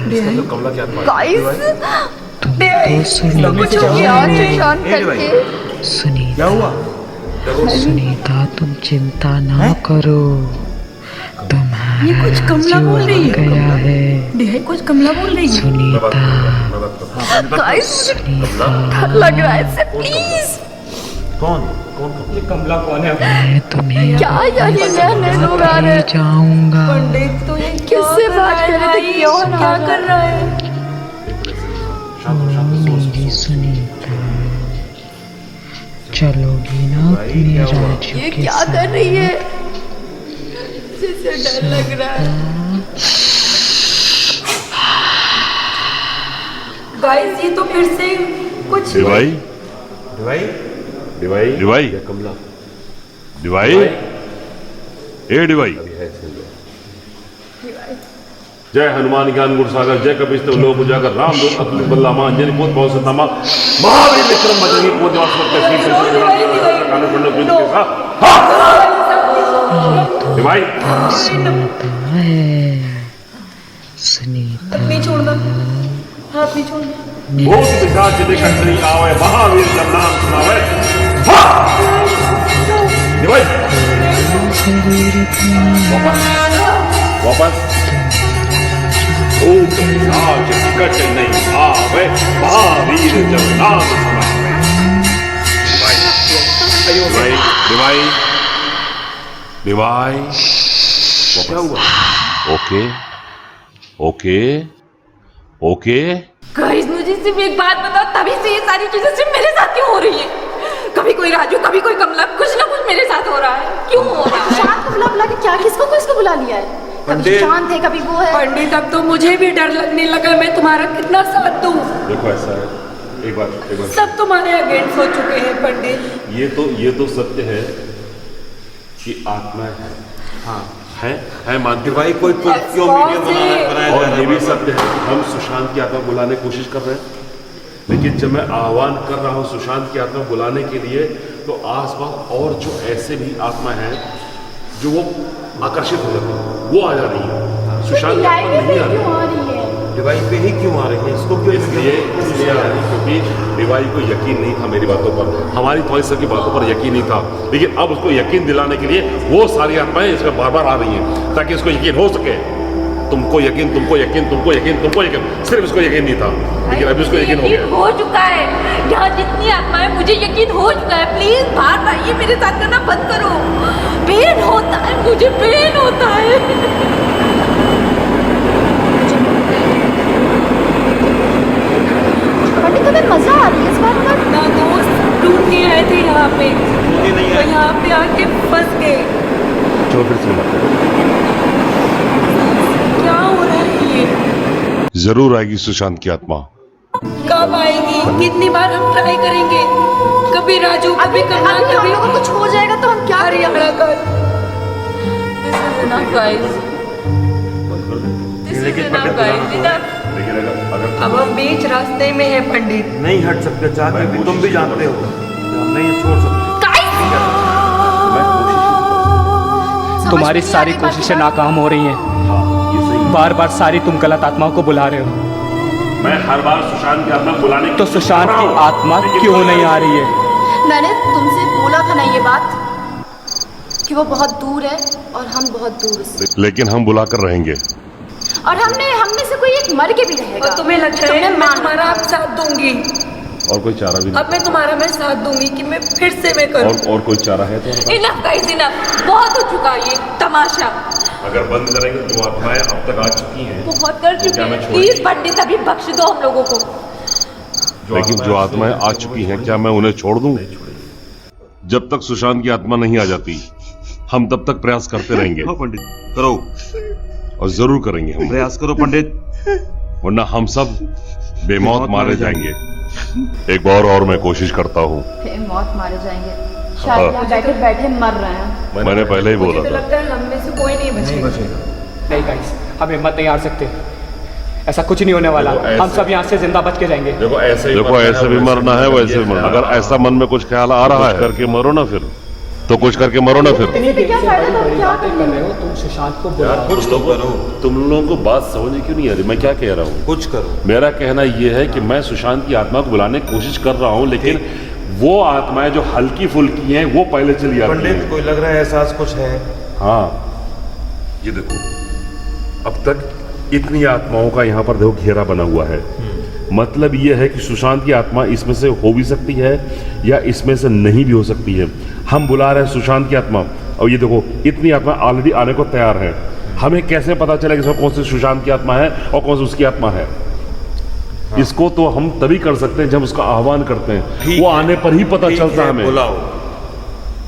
इसके अंदर कमला क्या आत्मा है? गाइस लगने कुछ से हो गया सुशांत ए भाई, करके। क्या हुआ? सुनीता तुम चिंता ना करो, ये कुछ कमला बोल रही है। गया है डिहाई कुछ कमला बोल रही है। सुनीता। गाइस मुझे डर लग रहा है इससे, प्लीज। कौन? ये कमला कौन है? मैं तुम्हें क्या यही नए लोग आ रहे हैं? जाऊंगा। पंडित तो ये किससे बात कर रहे थे? क्यों क्या कर रहा है? मेरी सुनीता, चलोगी ना अपने राज्य ये के क्या साथ? कर रही है? जिससे डर लग रहा है। गाइस ये तो फिर से कुछ डिवाई, भाई डिवाई, डिवाई, या कमला डिवाई, ए डिवाई। जय हनुमान ज्ञान गुण सागर, जय कपीश तिहुँ लोक उजागर, राम दूत अतुलित बल धामा, अंजनी पुत्र पवन सुत नामा, महावीर विक्रम बजरंगी कुमति निवास करते श्री कृष्ण कानन कुंडल कुंज के साथ। डिवाई, सुनीता है, सुनीता। नहीं छोड़ना, हाथ नहीं छोड़ना। भूत पिशाच निकट नहीं आवे, महावीर जब नाम सुनावे। डिवाई, वापस भूत पिशाच निकट नहीं आवे, महावीर जब नाम सुनावे। डिवाई, डिवाई, डिवाई, क्या हुआ? Okay, okay, okay. गाइस मुझे सिर्फ एक बात बताओ, तभी से ये सारी चीजें सिर्फ मेरे साथ क्यों हो रही है? कभी कोई राजू, कभी कोई कमला, कुछ ना कुछ मेरे साथ हो रहा है। क्यों हो रहा है? शांत को बुला बुला के क्या किसको बुला लिया है? कभी शांत है, कभी वो है। पंडित अब तो मुझे भी डर लगने लगा, मैं तुम्हारा कितना साथ दूं? देखो ऐसा है, एक बार सब तुम्हारे अगेंस्ट हो चुके हैं पंडित। ये तो सत्य है कि आत्मा है। हाँ है मानते भाई कोई क्यों वीडियो बनाया और ये भी सत्य है कि हम सुशांत की आत्मा बुलाने की कोशिश कर रहे हैं, लेकिन जब मैं आह्वान कर रहा हूँ सुशांत की आत्मा बुलाने के लिए, तो आसपास और जो ऐसे भी आत्मा हैं जो वो आकर्षित हो जाती है, वो आ जा रही है। सुशांत की आत्मा नहीं आ रही, डिवाई पे ही क्यों आ रही है? इसको क्यों? इसलिए आ रही क्योंकि डिवाई को यकीन नहीं था मेरी बातों पर, हमारी तुम्हारी सबकी बातों पर यकीन नहीं था, लेकिन अब उसको यकीन दिलाने के लिए वो सारी आत्माएं इसमें बार बार आ रही हैं ताकि इसको यकीन हो सके। तुमको यकीन, तुमको यकीन, तुमको यकीन, तुमको यकीन, सिर्फ इसको यकीन नहीं था, लेकिन अभी उसको यकीन हो गया। हो चुका है। यहाँ जितनी आत्माएं, मुझे यकीन हो चुका है। प्लीज बार बार ये मेरे साथ करना बंद करो। पेन होता है, मुझे पेन होता है। तुम्हें मजा आ रही है इस बात पर? ना दोस्त ढूंढ के आए थे यहाँ पे, तो यहाँ पे आके फंस गए। चलो फिर से क्या हो रहा है ये? जरूर आएगी सुशांत की आत्मा। कब आएगी? कितनी बार हम ट्राई करेंगे? कभी राजू, कभी कमला, अभी हम कभी लोगों को कुछ हो जाएगा तो हम क्या हरियाणा कर। This is enough, guys. This is enough, guys. Enough. लेकिन अगर अब हम बीच रास्ते में हैं पंडित। नहीं हट सकते, चाहते भी तुम भी जानते हो कि हम नहीं छोड़ सकते। तुम्हारी सारी कोशिशें नाकाम हो रही हैं। ये सही है। बार बार सारी तुम गलत आत्माओं को बुला रहे हो। मैं हर बार सुशांत की आत्मा बुलाने तो सुशांत की आत्मा क्यों नहीं आ रही है? मैंने तुमसे बोला था ना ये बात कि वो बहुत दूर है और हम बहुत दूर से, लेकिन हम बुलाकर रहेंगे। और हम में से कोई एक मर के भी रहेगा। और तुम्हें लगता है मैं तुम्हारा अब साथ दूंगी? और कोई चारा भी अब मैं तुम्हारा मैं साथ दूंगी कि मैं फिर से मैं करूं। और कोई चारा है तो Enough, guys, enough. बहुत हो चुका ये तमाशा। अगर बंद करेंगे जो आत्माएं अब तक आ चुकी हैं, बहुत कर चुके हैं। प्लीज पंडित अभी बख्श दो हम लोगों को। लेकिन जो आत्माएं आ चुकी हैं, क्या मैं उन्हें छोड़ दूं? जब तक सुशांत की आत्मा नहीं आ जाती, हम तब तक प्रयास करते रहेंगे। हाँ पंडित, करो, और जरूर करेंगे हम। प्रयास करो पंडित, वरना हम सब बेमौत मारे जाएंगे। एक बार और मैं कोशिश करता हूँ। मौत मारे जाएंगे, शायद यहाँ बैठे बैठे मर रहे हैं। मैंने पहले ही बोला मुझे तो था। लगता है हम में से कोई नहीं बचेगा। नहीं गाइस, हम हिम्मत नहीं हार सकते। ऐसा कुछ नहीं होने वाला। हम सब यहाँ से जिंदा बच के जाएंगे। देखो ऐसे भी मरना है, वैसे भी मरना। अगर ऐसा मन में कुछ ख्याल आ रहा है करके मरो ना फिर, तो कुछ करके मरो ना फिर। इतनी देर से बड़ी बड़ी बातें कर रहे हो तुम, सुशांत को बुलाओ। कुछ तो करो। तुम लोगों को बात समझ में क्यों नहीं आ रही? मैं क्या कह रहा हूँ? कुछ करो। मेरा कहना यह है कि मैं सुशांत की आत्मा को बुलाने की कोशिश कर रहा हूँ, लेकिन वो आत्माएं जो हल्की फुल्की हैं वो पहले चली आती पंडित, हैं। कोई लग रहा है एहसास कुछ है। हाँ, ये देखो, अब तक इतनी आत्माओं का यहाँ पर देखो घेरा बना हुआ है। मतलब ये है कि सुशांत की आत्मा इसमें से हो भी सकती है या इसमें से नहीं भी हो सकती है। हम बुला रहे हैं सुशांत की आत्मा, और ये देखो इतनी आत्मा ऑलरेडी आने को तैयार है। हमें कैसे पता चलेगा इसमें कौन सी सुशांत की आत्मा है और कौन सी उसकी आत्मा है? हाँ। इसको तो हम तभी कर सकते हैं जब उसका आह्वान करते हैं। वो आने पर ही पता चलता है हमें। बुलाओ,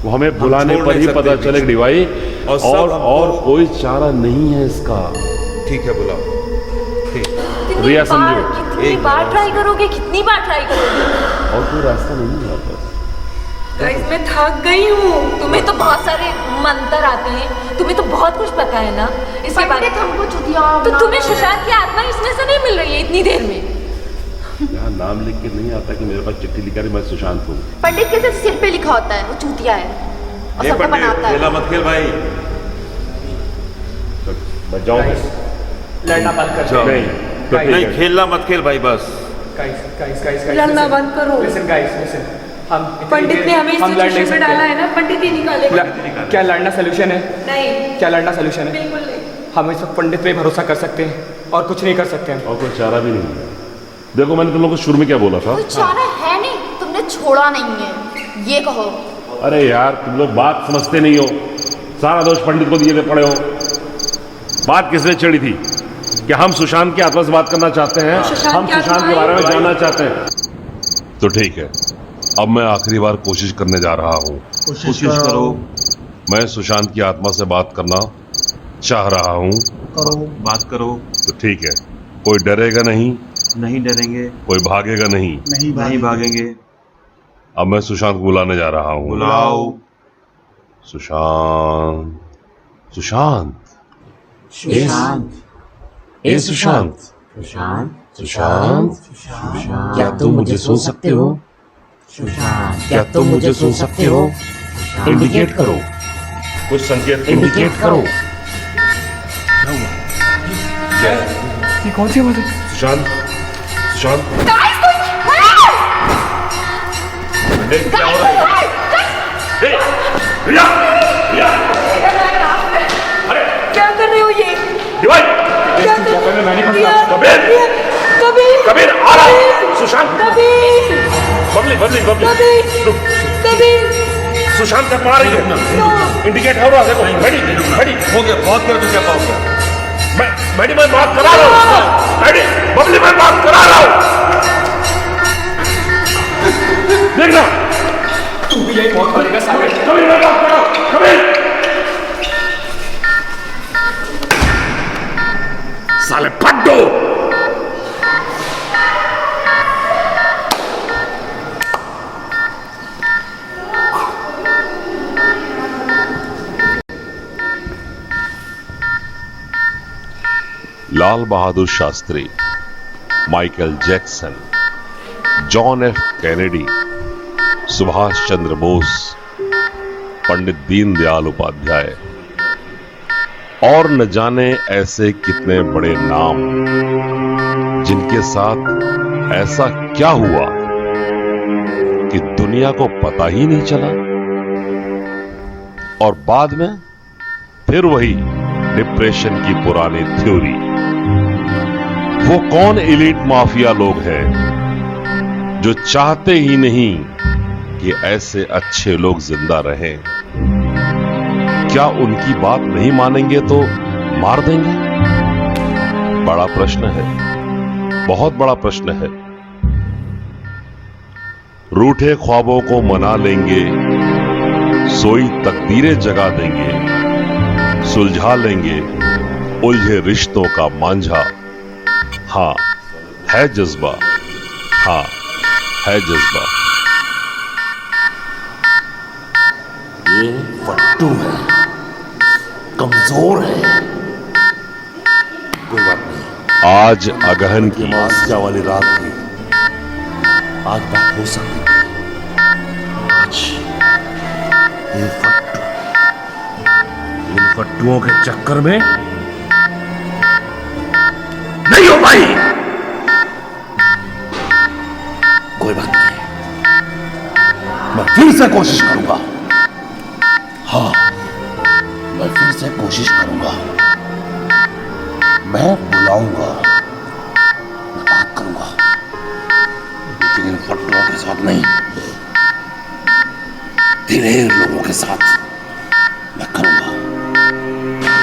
वो हमें बुलाने पर ही पता चलेगा भाई। और कोई चारा नहीं है इसका। ठीक है, बुलाओ। रिया समझो, कितनी बार ट्राई करोगे, कितनी बार ट्राई करोगे? और कोई रास्ता नहीं है यहाँ पर। गाइस मैं थक गई हूँ। तुम्हें तो बहुत सारे मंत्र आते हैं, तुम्हें तो बहुत कुछ पता है ना इसके बारे में। हमको चुतिया तो तुम्हें सुशांत की आत्मा इसमें से नहीं मिल रही है इतनी देर में? यहाँ नाम लिख के नहीं आता कि मेरे पास चिट्ठी लिखा है मैं सुशांत हूँ। पंडित के सिर्फ सिर पे लिखा होता है, वो चूतिया है और ये सबको पंडित, बनाता है। खेला मत खेल भाई। मैं जाऊँ? लड़ना बंद कर दो। नहीं, खेलना मत खेल भाई, बस। गाइस लड़ना बंद करो। Listen guys, listen. हम पंडित ने हमें इस सिचुएशन में डाला है ना, पंडित ही निकालेगा। क्या लड़ना सोल्यूशन है? नहीं, क्या लड़ना सोल्यूशन है? बिल्कुल नहीं। हम इस वक्त पंडित पे भरोसा कर सकते हैं और कुछ नहीं कर सकते हम। और कोई चारा भी नहीं है। देखो मैंने तुम लोगों को शुरू में क्या बोला था? कोई चारा है नहीं, तुमने छोड़ा नहीं है, ये कहो। अरे यार तुम लोग बात समझते नहीं हो। सारा दोष पंडित को दिए पड़े हो। बात किसने छेड़ी थी कि हम सुशांत की आत्मा से बात करना चाहते हैं, हम सुशांत के बारे में जानना चाहते हैं। तो ठीक है, अब मैं आखिरी बार कोशिश करने जा रहा हूँ। कोशिश करो। मैं सुशांत की आत्मा से बात करना चाह रहा हूँ। करो, बात करो। तो ठीक है, कोई डरेगा नहीं? नहीं डरेंगे। कोई भागेगा नहीं? नहीं भागेंगे। अब मैं सुशांत को बुलाने जा रहा हूँ। बुलाओ। सुशांत, सुशांत, सुशांत, ए सुशांत, सुशांत, सुशांत, क्या तुम मुझे सुन सकते हो? सुशांत, क्या तुम मुझे सुन सकते हो? इंडिकेट करो, कुछ संकेत इंडिकेट करो। ये कौन सी आवाज है? सुशांत, सुशांत, क्या हो रहा है? रिया, रिया, अरे क्या कर रहे हो ये? डिवाइड, क्या कर रहे हो? मैंने कबीर, कबीर, कबीर आ रहा है। सुशांत, कबीर, बबली, बबली, बबली, कबीर, कबीर। सुशांत का पा रही है। इंडिकेट हो रहा है, देखो। मैडी, मैडी, हो गया, बहुत कर चुके पाओ क्या? मैडी मैं बात करा रहा हूँ। मैडी, बबली मैं बात करा रहा हूँ। देखना, तू भी यही बहुत करेगा सागर। कबीर मैं बात कर रहा हूँ। कबीर, साले फट्टो। Lal Bahadur Shastri, Michael Jackson, John F Kennedy, Subhash Chandra Bose, Pandit Deendayal Upadhyay और न जाने ऐसे कितने बड़े नाम, जिनके साथ ऐसा क्या हुआ कि दुनिया को पता ही नहीं चला। और बाद में फिर वही डिप्रेशन की पुरानी थ्योरी। वो कौन एलीट माफिया लोग हैं जो चाहते ही नहीं कि ऐसे अच्छे लोग जिंदा रहें? क्या उनकी बात नहीं मानेंगे तो मार देंगे? बड़ा प्रश्न है, बहुत बड़ा प्रश्न है। रूठे ख्वाबों को मना लेंगे, सोई तकदीरें जगा देंगे, सुलझा लेंगे उलझे रिश्तों का मांझा। हाँ है जज्बा, हाँ है जज्बा। ये फट्टू है, कमजोर है, कोई बात नहीं, आज अगहन की अमावस्या वाली रात थी, आज बात हो सकती है। आज इन फट्टुओं के चक्कर में नहीं हो पाई। कोई बात नहीं, मैं फिर से कोशिश करूंगा। हाँ, मैं फिर से कोशिश करूंगा। मैं बुलाऊंगा, मैं बात करूंगा, लेकिन इन फट्टुओं के साथ नहीं, दिलेर लोगों के साथ मैं करूंगा बात।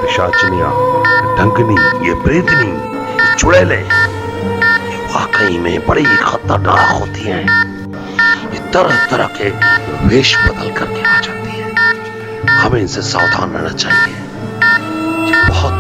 पिशाचनिया, ढंकनी, ये प्रेतनी, ये चुड़ैलें, ये वाकई में बड़ी खतरनाक होती हैं। ये तरह तरह के वेश बदल करके आ जाती है। हमें इनसे सावधान रहना चाहिए। ये बहुत